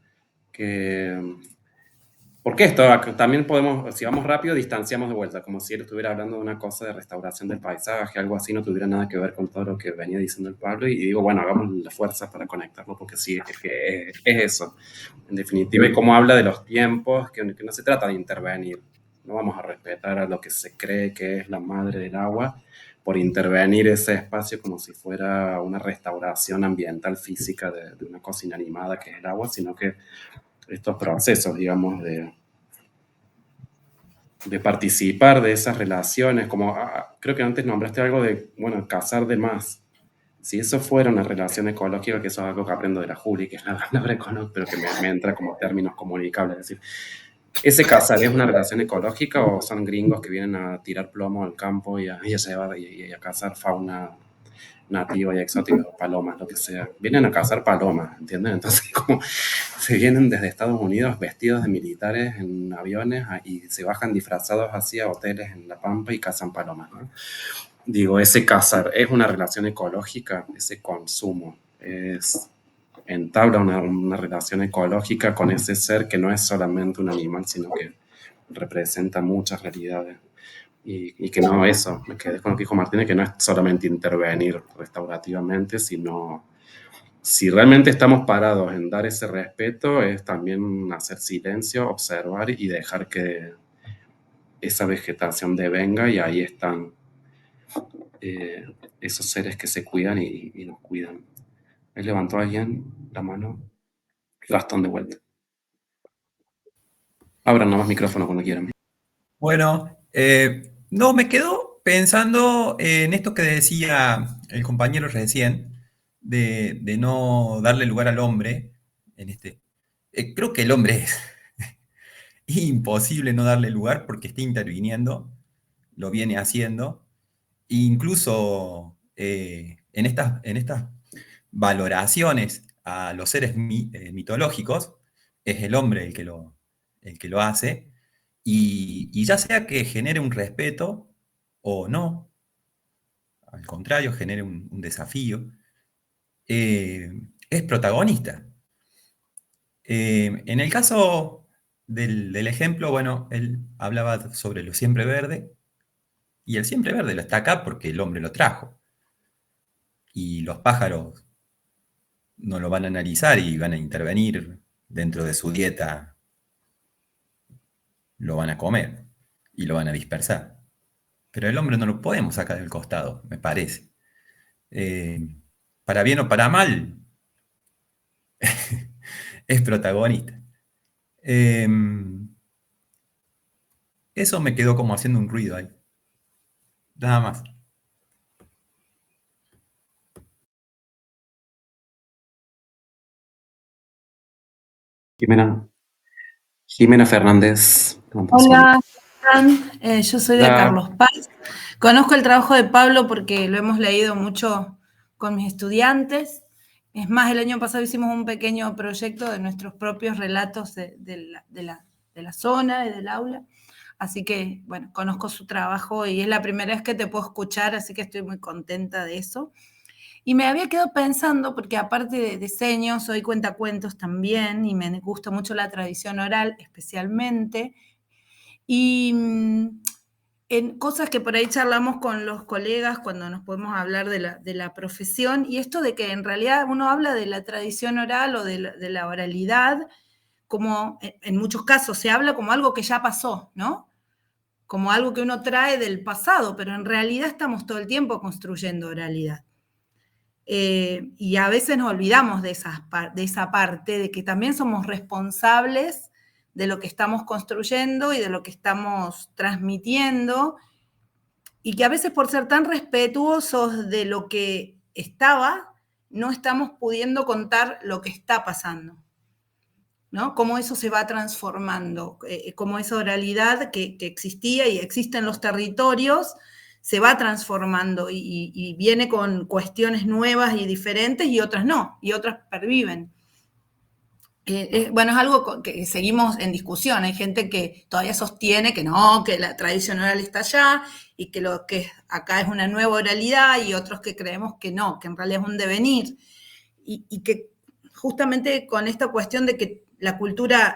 que porque esto también podemos, si vamos rápido, distanciamos de vuelta, como si él estuviera hablando de una cosa de restauración del paisaje, algo así, no tuviera nada que ver con todo lo que venía diciendo el Pablo, y digo, bueno, hagamos las fuerzas para conectarlo, porque sí, es eso. En definitiva, y cómo habla de los tiempos, que no se trata de intervenir, no vamos a respetar a lo que se cree que es la madre del agua, por intervenir ese espacio como si fuera una restauración ambiental física de una cosa inanimada que es el agua, sino que estos procesos, digamos, de participar de esas relaciones, como creo que antes nombraste algo de, bueno, cazar de más. Si eso fuera una relación ecológica, que eso es algo que aprendo de la Juli, que es la palabra ecológica, pero que me entra como términos comunicables, es decir, ¿ese cazar es una relación ecológica o son gringos que vienen a tirar plomo al campo y a cazar fauna nativa y exótica, palomas, lo que sea? Vienen a cazar palomas, ¿entienden? Entonces, como se vienen desde Estados Unidos vestidos de militares en aviones y se bajan disfrazados hacia hoteles en La Pampa y cazan palomas, ¿no? Digo, ese cazar es una relación ecológica, ese consumo entabla una relación ecológica con ese ser que no es solamente un animal, sino que representa muchas realidades. Y que no eso, me quedé con lo que dijo Martínez, que no es solamente intervenir restaurativamente, sino si realmente estamos parados en dar ese respeto, es también hacer silencio, observar y dejar que esa vegetación devenga y ahí están esos seres que se cuidan y nos cuidan. Ahí levantó alguien la mano. Gastón de vuelta. Abran nomás micrófono cuando quieran. Bueno, no, me quedo pensando en esto que decía el compañero recién, de no darle lugar al hombre. Creo que el hombre es imposible no darle lugar porque está interviniendo, lo viene haciendo. E incluso en estas valoraciones a los seres mitológicos, es el hombre el que lo hace. Y ya sea que genere un respeto o no, al contrario, genere un desafío, es protagonista. En el caso del ejemplo, bueno, él hablaba sobre lo siempre verde, y el siempre verde lo está acá porque el hombre lo trajo. Y los pájaros no lo van a analizar y van a intervenir dentro de su dieta, lo van a comer y lo van a dispersar. Pero el hombre no lo podemos sacar del costado, me parece. Para bien o para mal, es protagonista. Eso me quedó como haciendo un ruido ahí. Nada más. Jimena Fernández. Hola, ¿cómo están? Yo soy de Hola. Carlos Paz. Conozco el trabajo de Pablo porque lo hemos leído mucho con mis estudiantes. Es más, el año pasado hicimos un pequeño proyecto de nuestros propios relatos de la zona y del aula. Así que, bueno, conozco su trabajo y es la primera vez que te puedo escuchar, así que estoy muy contenta de eso. Y me había quedado pensando, porque aparte de diseño, soy cuentacuentos también, y me gusta mucho la tradición oral especialmente. Y en cosas que por ahí charlamos con los colegas cuando nos podemos hablar de la profesión, y esto de que en realidad uno habla de la tradición oral o de la oralidad, como en muchos casos se habla como algo que ya pasó, ¿no? Como algo que uno trae del pasado, pero en realidad estamos todo el tiempo construyendo oralidad. Y a veces nos olvidamos de esa parte, de que también somos responsables de lo que estamos construyendo y de lo que estamos transmitiendo, y que a veces por ser tan respetuosos de lo que estaba, no estamos pudiendo contar lo que está pasando, ¿no? Cómo eso se va transformando, cómo esa oralidad que existía y existe en los territorios se va transformando y viene con cuestiones nuevas y diferentes y otras no, y otras perviven. Bueno, es algo que seguimos en discusión. Hay gente que todavía sostiene que no, que la tradición oral está allá y que lo que acá es una nueva oralidad, y otros que creemos que no, que en realidad es un devenir. Y que justamente con esta cuestión de que la cultura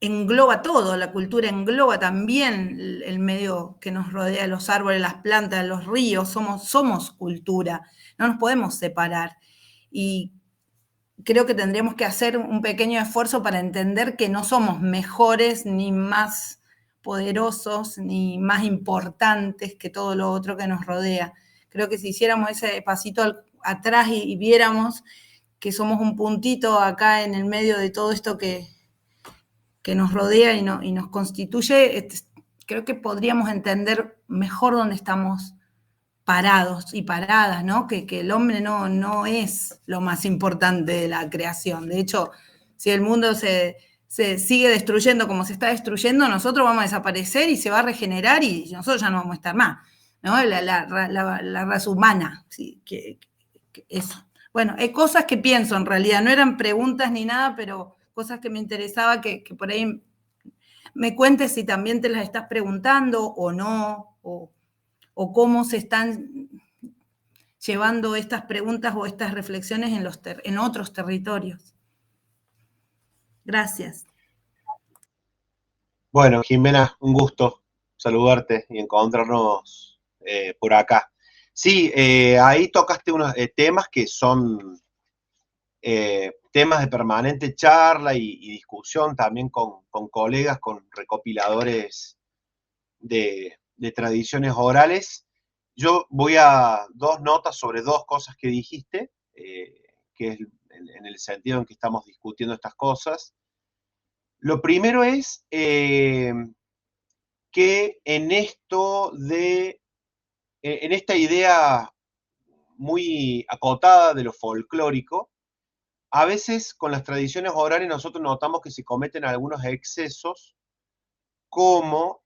engloba todo, la cultura engloba también el medio que nos rodea, los árboles, las plantas, los ríos, somos cultura, no nos podemos separar. Y creo que tendríamos que hacer un pequeño esfuerzo para entender que no somos mejores, ni más poderosos, ni más importantes que todo lo otro que nos rodea. Creo que si hiciéramos ese pasito atrás y viéramos que somos un puntito acá en el medio de todo esto que nos rodea y nos constituye, creo que podríamos entender mejor dónde estamos parados y paradas, ¿no? Que el hombre no es lo más importante de la creación. De hecho, si el mundo se sigue destruyendo como se está destruyendo, nosotros vamos a desaparecer y se va a regenerar y nosotros ya no vamos a estar más, ¿no? La raza humana, sí, que eso. Bueno, hay cosas que pienso en realidad, no eran preguntas ni nada, pero cosas que me interesaba que por ahí me cuentes si también te las estás preguntando o no, o cómo se están llevando estas preguntas o estas reflexiones en otros territorios. Gracias. Bueno, Jimena, un gusto saludarte y encontrarnos por acá. Sí, ahí tocaste unos temas que son temas de permanente charla y discusión también con colegas, con recopiladores de tradiciones orales. Yo voy a dos notas sobre dos cosas que dijiste, que es en el sentido en que estamos discutiendo estas cosas. Lo primero es que en esta idea muy acotada de lo folclórico, a veces con las tradiciones orales nosotros notamos que se cometen algunos excesos, como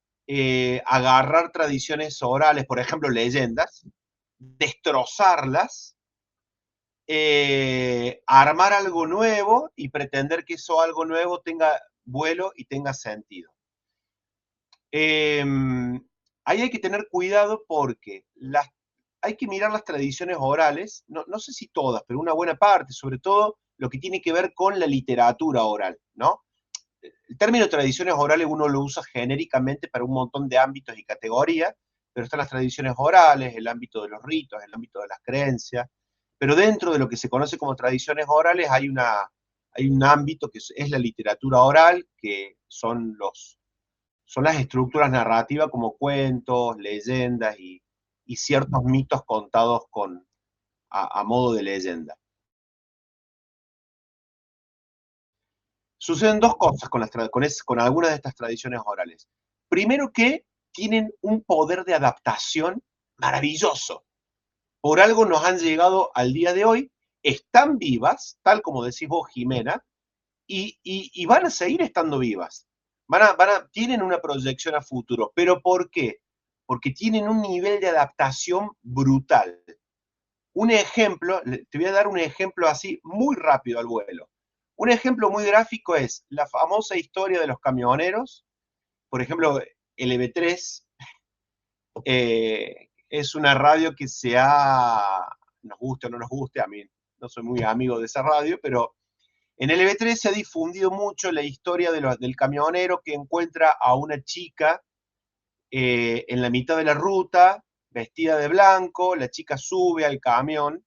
agarrar tradiciones orales, por ejemplo, leyendas, destrozarlas, armar algo nuevo y pretender que eso algo nuevo tenga vuelo y tenga sentido. Ahí hay que tener cuidado porque hay que mirar las tradiciones orales, no sé si todas, pero una buena parte, sobre todo lo que tiene que ver con la literatura oral, ¿no? El término tradiciones orales uno lo usa genéricamente para un montón de ámbitos y categorías, pero están las tradiciones orales, el ámbito de los ritos, el ámbito de las creencias, pero dentro de lo que se conoce como tradiciones orales hay un ámbito que es la literatura oral, que son las estructuras narrativas como cuentos, leyendas y ciertos mitos contados a modo de leyenda. Suceden dos cosas con algunas de estas tradiciones orales. Primero, que tienen un poder de adaptación maravilloso. Por algo nos han llegado al día de hoy, están vivas, tal como decís vos, Jimena, y van a seguir estando vivas. Tienen una proyección a futuro. ¿Pero por qué? Porque tienen un nivel de adaptación brutal. Un ejemplo, te voy a dar un ejemplo así muy rápido al vuelo. Un ejemplo muy gráfico es la famosa historia de los camioneros. Por ejemplo, LB3 es una radio que nos guste o no nos guste, a mí no soy muy amigo de esa radio, pero en LB3 se ha difundido mucho la historia del camionero que encuentra a una chica en la mitad de la ruta, vestida de blanco, la chica sube al camión,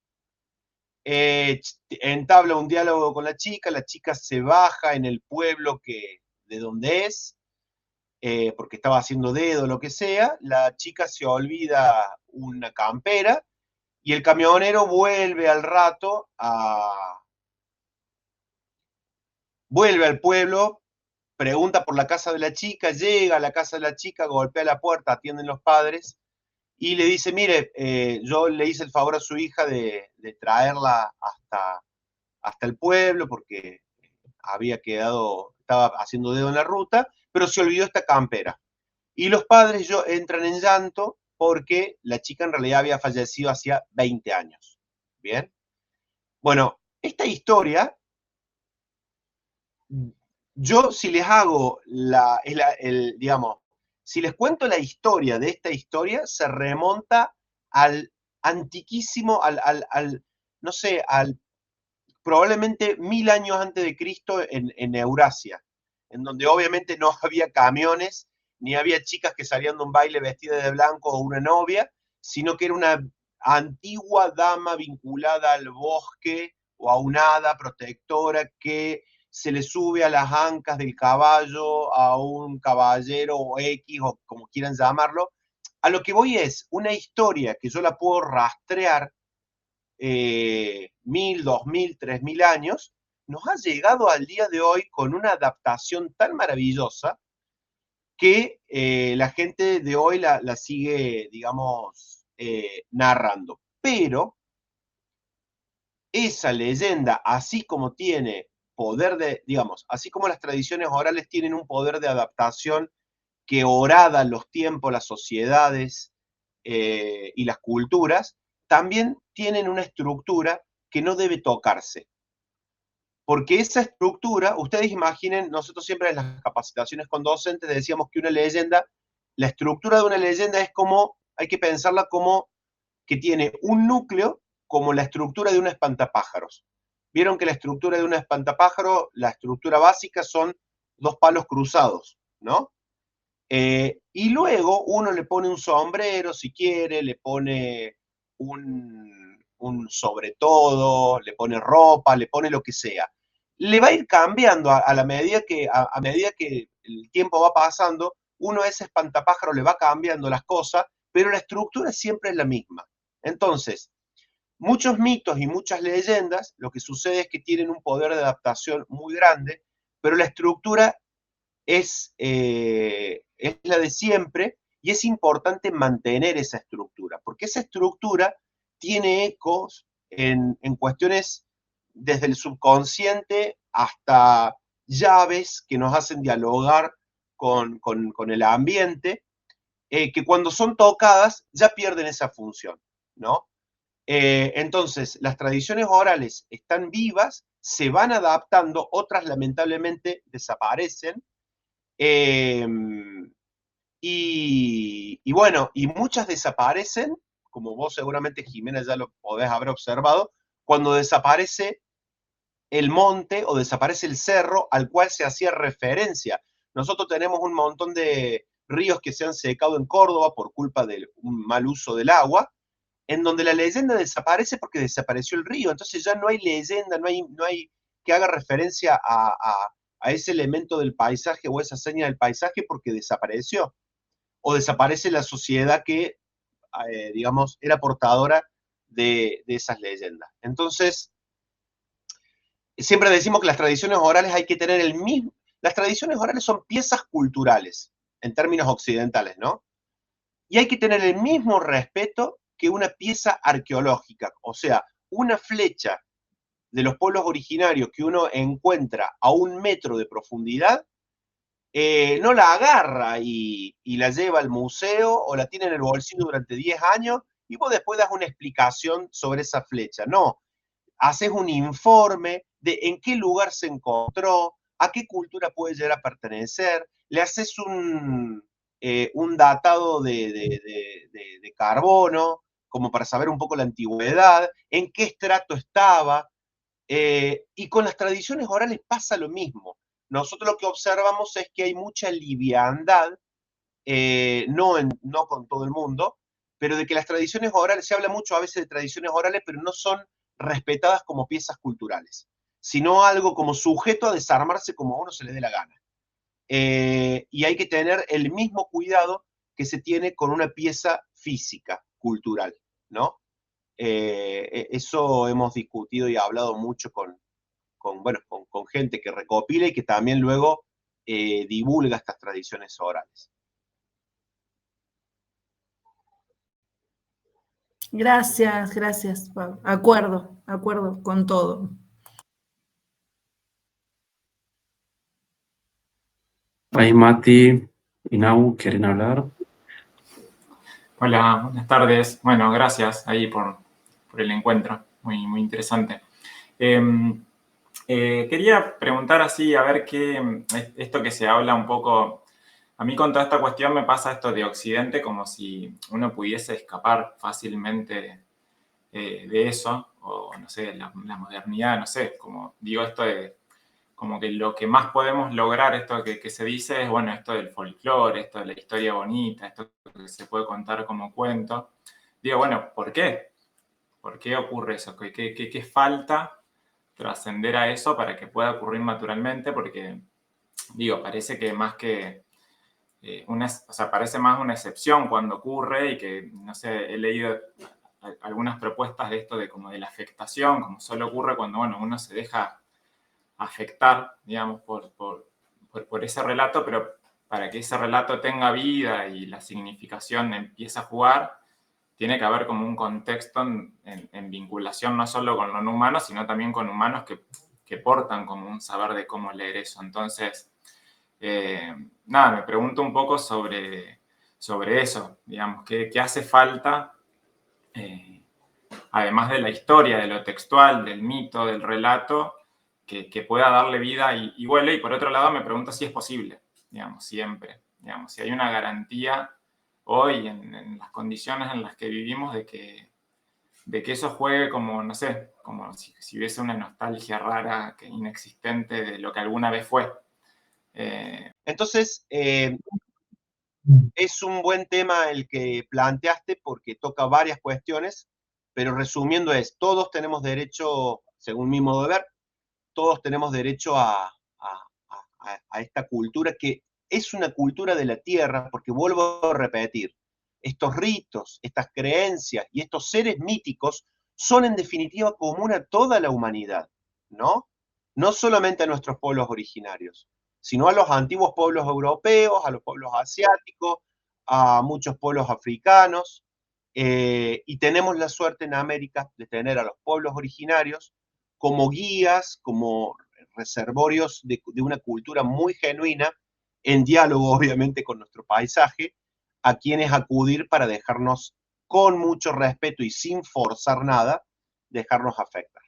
entabla un diálogo con la chica se baja en el pueblo de donde es, porque estaba haciendo dedo o lo que sea, la chica se olvida una campera, y el camionero vuelve al rato vuelve al pueblo, pregunta por la casa de la chica, llega a la casa de la chica, golpea la puerta, atienden los padres, y le dice, mire, yo le hice el favor a su hija de traerla hasta el pueblo, porque estaba haciendo dedo en la ruta, pero se olvidó esta campera. Y los padres entran en llanto porque la chica en realidad había fallecido hacía 20 años. ¿Bien? Bueno, esta historia, yo si les hago digamos, si les cuento la historia de esta historia, se remonta al antiquísimo, no sé, probablemente 1000 años antes de Cristo en Eurasia, en donde obviamente no había camiones, ni había chicas que salían de un baile vestidas de blanco o una novia, sino que era una antigua dama vinculada al bosque o a una hada protectora que se le sube a las ancas del caballo a un caballero o X o como quieran llamarlo. A lo que voy es una historia que yo la puedo rastrear 1000, 2000, 3000 años, nos ha llegado al día de hoy con una adaptación tan maravillosa que la gente de hoy la sigue, digamos, narrando. Pero esa leyenda, así como tiene poder digamos, así como las tradiciones orales tienen un poder de adaptación que horada los tiempos, las sociedades y las culturas, también tienen una estructura que no debe tocarse. Porque esa estructura, ustedes imaginen, nosotros siempre en las capacitaciones con docentes decíamos que la estructura de una leyenda es como, hay que pensarla como que tiene un núcleo como la estructura de un espantapájaros. Vieron que la estructura de un espantapájaro, la estructura básica son dos palos cruzados, ¿no? Y luego uno le pone un sombrero, si quiere, le pone un sobre todo, le pone ropa, le pone lo que sea. Le va a ir cambiando a medida que el tiempo va pasando, uno a ese espantapájaro le va cambiando las cosas, pero la estructura siempre es la misma. Entonces, muchos mitos y muchas leyendas, lo que sucede es que tienen un poder de adaptación muy grande, pero la estructura es la de siempre y es importante mantener esa estructura, porque esa estructura tiene ecos en cuestiones desde el subconsciente hasta llaves que nos hacen dialogar con el ambiente, que cuando son tocadas ya pierden esa función, ¿no? Entonces, las tradiciones orales están vivas, se van adaptando, otras lamentablemente desaparecen, y bueno, y muchas desaparecen, como vos seguramente, Jimena, ya lo podés haber observado, cuando desaparece el monte o desaparece el cerro al cual se hacía referencia. Nosotros tenemos un montón de ríos que se han secado en Córdoba por culpa de un mal uso del agua, en donde la leyenda desaparece porque desapareció el río. Entonces ya no hay leyenda, no hay que haga referencia a ese elemento del paisaje o esa seña del paisaje porque desapareció. O desaparece la sociedad que, digamos, era portadora de esas leyendas. Entonces, siempre decimos que las tradiciones orales hay que tener el mismo. Las tradiciones orales son piezas culturales, en términos occidentales, ¿no? Y hay que tener el mismo respeto que una pieza arqueológica. O sea, una flecha de los pueblos originarios que uno encuentra a 1 metro de profundidad, no la agarra y la lleva al museo o la tiene en el bolsillo durante 10 años y vos después das una explicación sobre esa flecha. No, haces un informe de en qué lugar se encontró, a qué cultura puede llegar a pertenecer, le haces un datado de carbono, como para saber un poco la antigüedad, en qué estrato estaba, y con las tradiciones orales pasa lo mismo. Nosotros lo que observamos es que hay mucha liviandad, no con todo el mundo, pero de que las tradiciones orales, se habla mucho a veces de tradiciones orales, pero no son respetadas como piezas culturales, sino algo como sujeto a desarmarse como a uno se le dé la gana. Y hay que tener el mismo cuidado que se tiene con una pieza física, cultural, ¿no? Eso hemos discutido y hablado mucho con gente que recopila y que también luego divulga estas tradiciones orales. Gracias, Pablo. Acuerdo con todo. Ahí Mati y Nau quieren hablar. Hola, buenas tardes. Bueno, gracias ahí por el encuentro, muy interesante. Quería preguntar así, a ver qué, esto que se habla un poco, a mí con toda esta cuestión me pasa esto de Occidente como si uno pudiese escapar fácilmente de eso, o no sé, la modernidad, no sé, como digo esto de, como que lo que más podemos lograr, esto que se dice es, bueno, esto del folclore, esto de la historia bonita, esto que se puede contar como cuento. Digo, bueno, ¿por qué? ¿Por qué ocurre eso? ¿Qué falta trascender a eso para que pueda ocurrir naturalmente? Porque, digo, parece que más que o sea, parece más una excepción cuando ocurre y que, no sé, he leído algunas propuestas de esto de como de la afectación, como solo ocurre cuando, bueno, uno se deja afectar, digamos, por ese relato, pero para que ese relato tenga vida y la significación empiece a jugar, tiene que haber como un contexto en vinculación no solo con lo no humano, sino también con humanos que portan como un saber de cómo leer eso. Entonces, nada, me pregunto un poco sobre eso, digamos, ¿qué hace falta, además de la historia, de lo textual, del mito, del relato, que pueda darle vida y vuele? Y por otro lado me pregunto si es posible, digamos, siempre, digamos, si hay una garantía hoy en las condiciones en las que vivimos de que eso juegue como, no sé, como si hubiese una nostalgia rara, inexistente de lo que alguna vez fue. Entonces, es un buen tema el que planteaste porque toca varias cuestiones. pero resumiendo todos tenemos derecho, según mi modo de ver, todos tenemos derecho a esta cultura que es una cultura de la tierra, porque vuelvo a repetir, estos ritos, estas creencias y estos seres míticos son en definitiva común a toda la humanidad, ¿no? No solamente a nuestros pueblos originarios, sino a los antiguos pueblos europeos, a los pueblos asiáticos, a muchos pueblos africanos, y tenemos la suerte en América de tener a los pueblos originarios como guías, como reservorios de una cultura muy genuina, en diálogo obviamente con nuestro paisaje, a quienes acudir para dejarnos con mucho respeto y sin forzar nada, dejarnos afectar.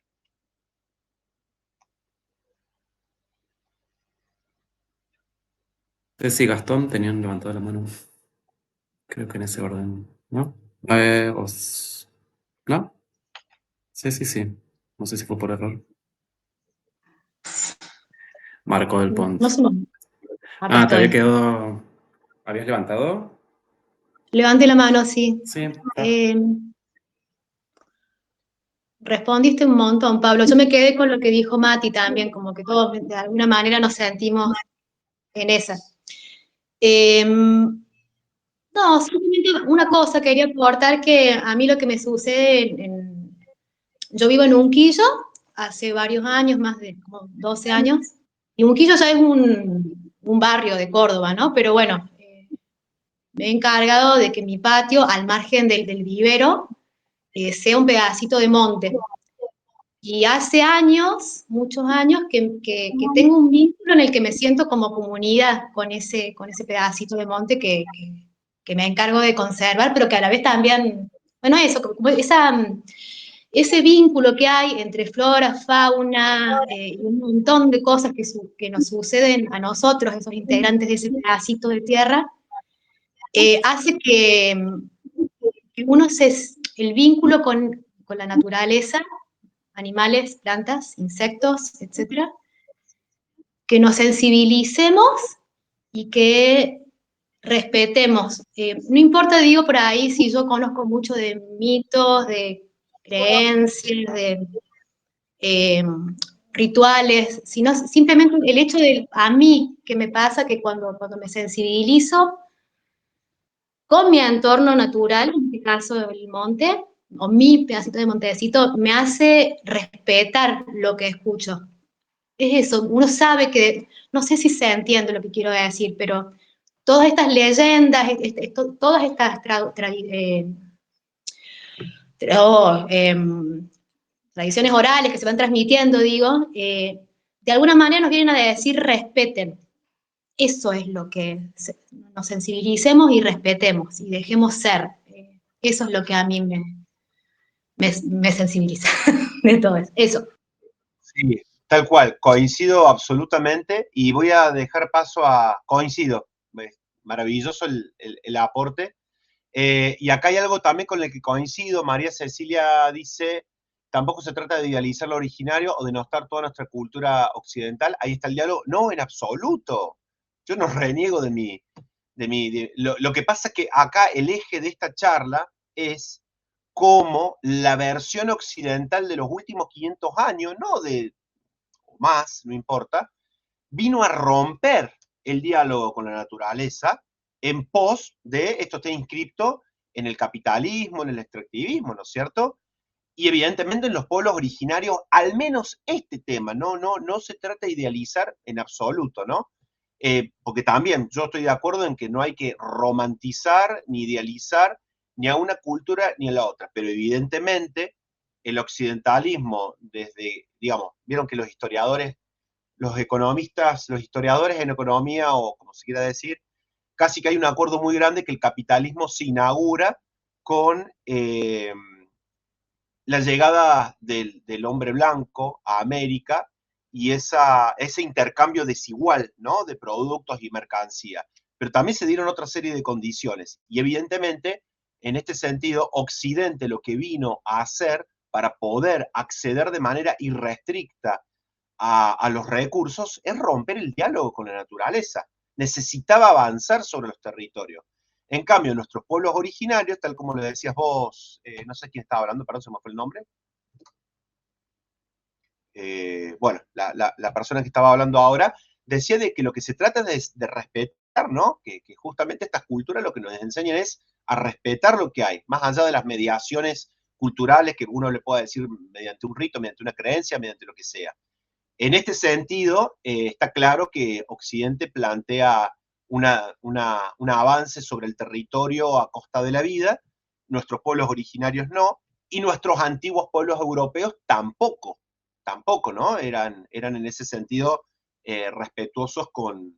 Ceci y Gastón tenían levantado la mano. Creo que en ese orden, ¿no? ¿No? Sí. No sé si fue por error. Marco del Pont. No somos. Acá Te había estoy. quedado... ¿Habías levantado? Levante la mano, sí. Sí. Respondiste un montón, Pablo. Yo me quedé con lo que dijo Mati también, como que todos de alguna manera nos sentimos en esa. No, simplemente una cosa quería aportar, que a mí lo que me sucede, yo vivo en Unquillo hace varios años, más de como 12 años, y Unquillo ya es un barrio de Córdoba, ¿no? Pero bueno, me he encargado de que mi patio, al margen del vivero, sea un pedacito de monte. Y hace años, muchos años, que tengo un vínculo en el que me siento como comunidad con ese pedacito de monte que me encargo de conservar, pero que a la vez también, bueno, eso, como ese vínculo que hay entre flora, fauna, y un montón de cosas que nos suceden a nosotros, esos integrantes de ese pedacito de tierra, hace que el vínculo con la naturaleza, animales, plantas, insectos, etcétera, que nos sensibilicemos y que respetemos. No importa, digo, por ahí si yo conozco mucho de mitos, de creencias, de rituales, sino simplemente el hecho de, a mí, que me pasa que cuando me sensibilizo con mi entorno natural, en este caso el monte, o mi pedacito de montecito, me hace respetar lo que escucho. Es eso, uno sabe que, no sé si se entiende lo que quiero decir, pero todas estas leyendas, todas estas tradiciones orales que se van transmitiendo, digo, de alguna manera nos vienen a decir respeten. Eso es lo que nos sensibilicemos y respetemos y dejemos ser. Eso es lo que a mí me sensibiliza de todo eso. Sí, tal cual, coincido absolutamente y voy a dejar paso a... Coincido, maravilloso el aporte. Y acá hay algo también con el que coincido. María Cecilia dice, tampoco se trata de idealizar lo originario o denostar toda nuestra cultura occidental. Ahí está el diálogo. No, en absoluto. Yo no reniego lo que pasa es que acá el eje de esta charla es cómo la versión occidental de los últimos 500 años, no de más, no importa, vino a romper el diálogo con la naturaleza en pos de, esto está inscripto en el capitalismo, en el extractivismo, ¿no es cierto? Y evidentemente en los pueblos originarios, al menos este tema, no se trata de idealizar en absoluto, ¿no? Porque también yo estoy de acuerdo en que no hay que romantizar ni idealizar ni a una cultura ni a la otra, pero evidentemente el occidentalismo desde, digamos, vieron que los historiadores, los economistas, los historiadores en economía, o como se quiera decir, casi que hay un acuerdo muy grande que el capitalismo se inaugura con la llegada del hombre blanco a América y ese intercambio desigual, ¿no?, de productos y mercancía. Pero también se dieron otra serie de condiciones. Y evidentemente, en este sentido, Occidente lo que vino a hacer para poder acceder de manera irrestricta a los recursos es romper el diálogo con la naturaleza. Necesitaba avanzar sobre los territorios. En cambio, nuestros pueblos originarios, tal como lo decías vos, no sé quién estaba hablando, perdón, se me fue el nombre. Bueno, la persona que estaba hablando ahora decía de que lo que se trata es de respetar, ¿no? Que justamente estas culturas lo que nos enseñan es a respetar lo que hay, más allá de las mediaciones culturales que uno le pueda decir mediante un rito, mediante una creencia, mediante lo que sea. En este sentido, está claro que Occidente plantea un avance sobre el territorio a costa de la vida, nuestros pueblos originarios no, y nuestros antiguos pueblos europeos tampoco, ¿no? Eran en ese sentido respetuosos con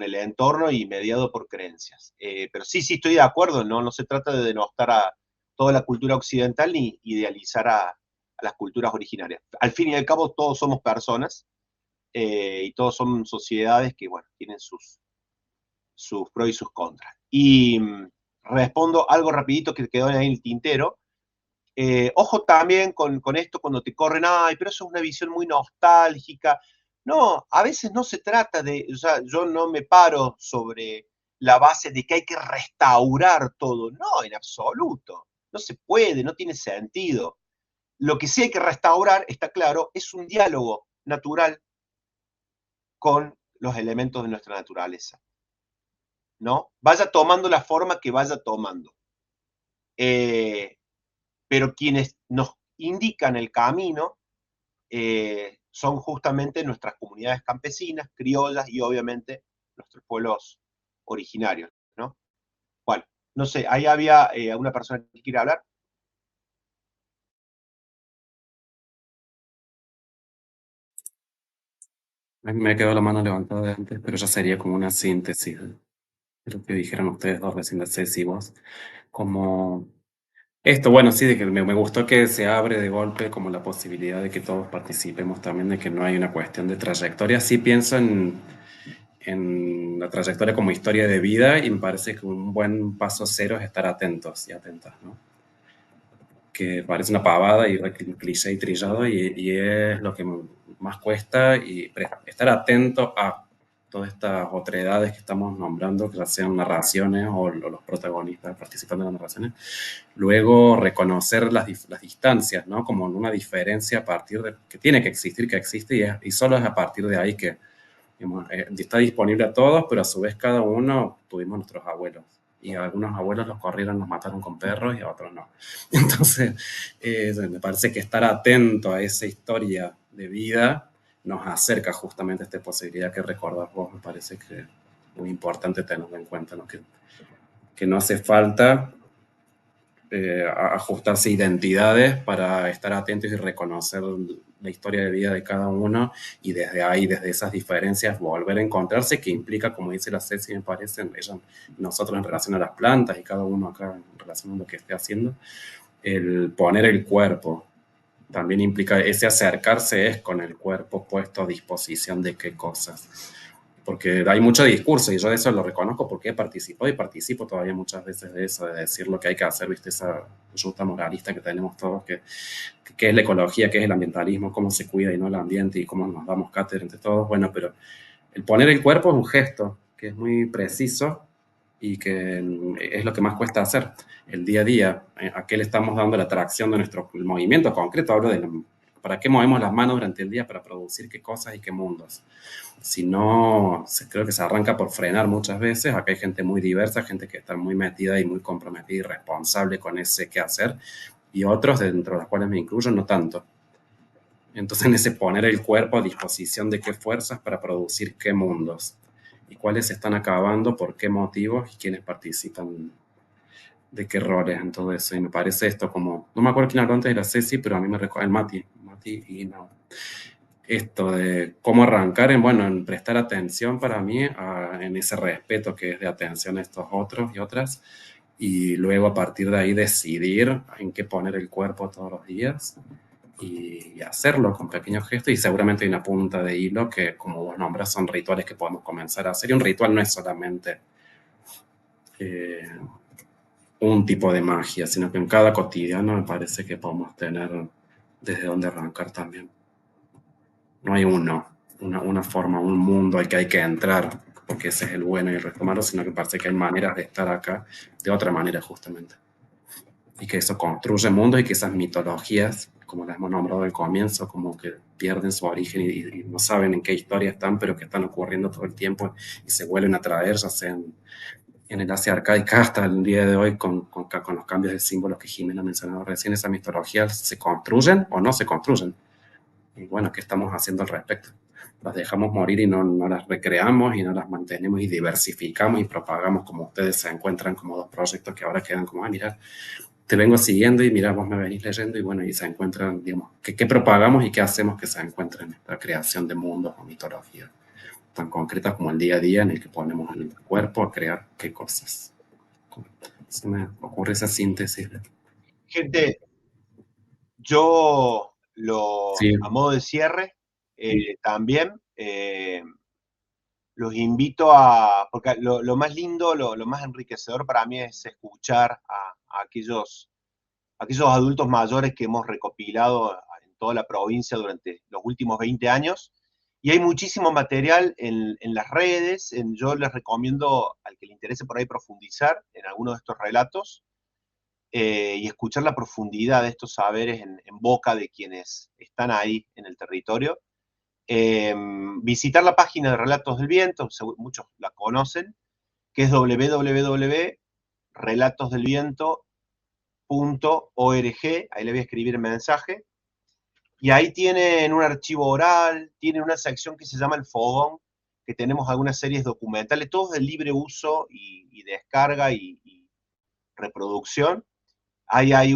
el entorno y mediado por creencias. Pero sí estoy de acuerdo, no se trata de denostar a toda la cultura occidental ni idealizar a las culturas originarias. Al fin y al cabo, todos somos personas y todos son sociedades que, bueno, tienen sus pros y sus contras. Y respondo algo rapidito que quedó ahí en el tintero. Ojo también con esto cuando te corren, ay, pero eso es una visión muy nostálgica. No, a veces no se trata de, o sea, yo no me paro sobre la base de que hay que restaurar todo. No, en absoluto. No se puede, no tiene sentido. Lo que sí hay que restaurar, está claro, es un diálogo natural con los elementos de nuestra naturaleza, ¿no? Vaya tomando la forma que vaya tomando. Pero quienes nos indican el camino son justamente nuestras comunidades campesinas, criollas y obviamente nuestros pueblos originarios, ¿no? Bueno, no sé, ahí había una persona que quiere hablar. Me quedó la mano levantada de antes, pero ya sería como una síntesis de lo que dijeron ustedes dos recién, de Ceci y vos. Como esto, bueno, sí, de que me gustó que se abre de golpe como la posibilidad de que todos participemos también, de que no hay una cuestión de trayectoria. Sí pienso en la trayectoria como historia de vida y me parece que un buen paso cero es estar atentos y atentas, ¿no? Que parece una pavada y cliché y trillado y es lo que más cuesta y estar atento a todas estas otredades que estamos nombrando, que ya sean narraciones o los protagonistas participando en las narraciones. Luego reconocer las distancias, ¿no? Como una diferencia a partir de que tiene que existir, que existe y solo es a partir de ahí que digamos, está disponible a todos, pero a su vez cada uno tuvimos nuestros abuelos. Y a algunos abuelos los corrieron, los mataron con perros y a otros no. Entonces, me parece que estar atento a esa historia de vida nos acerca justamente a esta posibilidad que recordás vos. Me parece que es muy importante tenerlo en cuenta, ¿no? Que no hace falta ajustarse identidades para estar atentos y reconocer la historia de vida de cada uno y desde ahí, desde esas diferencias, volver a encontrarse, que implica, como dice la Ceci, me parece, nosotros en relación a las plantas y cada uno acá en relación a lo que esté haciendo, el poner el cuerpo también implica, ese acercarse es con el cuerpo puesto a disposición de qué cosas. Porque hay mucho discurso y yo de eso lo reconozco porque he participado y participo todavía muchas veces de eso, de decir lo que hay que hacer, ¿viste? Esa ruta moralista que tenemos todos, que es la ecología, que es el ambientalismo, cómo se cuida y no el ambiente y cómo nos damos cátedra entre todos. Bueno, pero el poner el cuerpo es un gesto que es muy preciso y que es lo que más cuesta hacer el día a día. ¿A qué le estamos dando la atracción de nuestro movimiento concreto? Hablo de para qué movemos las manos durante el día para producir qué cosas y qué mundos. Si no, creo que se arranca por frenar muchas veces. Acá hay gente muy diversa, gente que está muy metida y muy comprometida y responsable con ese qué hacer, y otros, dentro de los cuales me incluyo, no tanto. Entonces, en ese poner el cuerpo a disposición de qué fuerzas para producir qué mundos, y cuáles se están acabando, por qué motivos, y quiénes participan de qué roles en todo eso. Y me parece esto como, no me acuerdo quién habló antes de la Ceci, pero a mí me recuerda el Mati y no. Esto de cómo arrancar en prestar atención para mí en ese respeto que es de atención a estos otros y otras, y luego a partir de ahí decidir en qué poner el cuerpo todos los días y hacerlo con pequeños gestos, y seguramente hay una punta de hilo que, como vos nombras, son rituales que podemos comenzar a hacer, y un ritual no es solamente un tipo de magia, sino que en cada cotidiano me parece que podemos tener desde dónde arrancar también. No hay una forma, un mundo al que hay que entrar porque ese es el bueno y el resto malo, sino que parece que hay maneras de estar acá de otra manera justamente. Y que eso construye mundos y que esas mitologías, como las hemos nombrado al comienzo, como que pierden su origen y no saben en qué historia están, pero que están ocurriendo todo el tiempo y se vuelven a traer, ya sea en el Asia arcaica hasta el día de hoy, con los cambios de símbolos que Jimena mencionaba recién, esas mitologías se construyen o no se construyen. Y bueno, ¿qué estamos haciendo al respecto? Las dejamos morir y no las recreamos y no las mantenemos y diversificamos y propagamos, como ustedes se encuentran como dos proyectos que ahora quedan como, mira, te vengo siguiendo y mira, vos me venís leyendo y bueno, y se encuentran, digamos, ¿qué propagamos y qué hacemos que se encuentren esta creación de mundos o mitologías tan concretas como el día a día en el que ponemos el cuerpo a crear qué cosas? Se me ocurre esa síntesis. Gente, yo Sí. a modo de cierre, también los invito a, porque lo más lindo, lo más enriquecedor para mí es escuchar a aquellos adultos mayores que hemos recopilado en toda la provincia durante los últimos 20 años. Y hay muchísimo material en las redes. Yo les recomiendo al que le interese por ahí profundizar en alguno de estos relatos y escuchar la profundidad de estos saberes en boca de quienes están ahí en el territorio. Visitar la página de Relatos del Viento, muchos la conocen, que es www.relatosdelviento.org, ahí le voy a escribir el mensaje, y ahí tienen un archivo oral, tienen una sección que se llama El Fogón, que tenemos algunas series documentales, todos de libre uso y descarga y reproducción. Ahí hay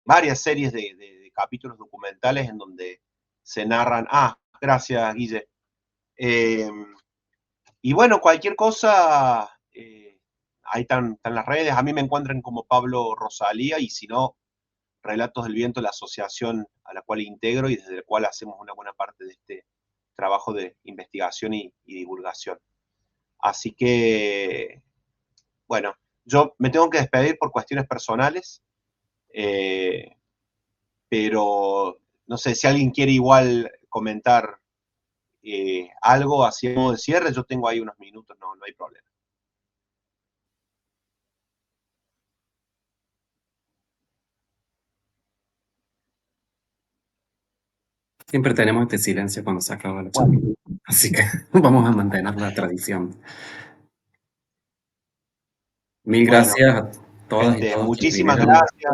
varias series de capítulos documentales en donde se narran, gracias Guille. Y bueno, cualquier cosa, ahí están las redes, a mí me encuentran como Pablo Rosalía, y si no, Relatos del Viento, la asociación a la cual integro y desde la cual hacemos una buena parte de este trabajo de investigación y divulgación. Así que, bueno, yo me tengo que despedir por cuestiones personales, pero no sé, si alguien quiere igual comentar algo así a modo de cierre, yo tengo ahí unos minutos, no hay problema. Siempre tenemos este silencio cuando se acaba la charla, así que vamos a mantener la tradición. Mil gracias a todas y todos. Muchísimas gracias.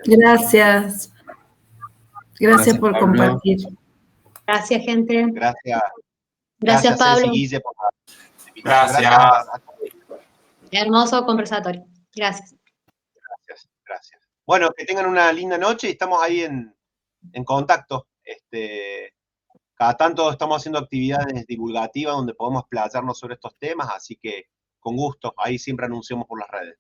Gracias. Gracias por Pablo. compartir. Gracias, gente. Gracias. Gracias, Pablo. Ceci, Guille, por la invitación. Gracias. Hermoso conversatorio. Gracias. Gracias. Bueno, que tengan una linda noche y estamos ahí en contacto. Cada tanto estamos haciendo actividades divulgativas donde podemos playarnos sobre estos temas, así que con gusto, ahí siempre anunciamos por las redes.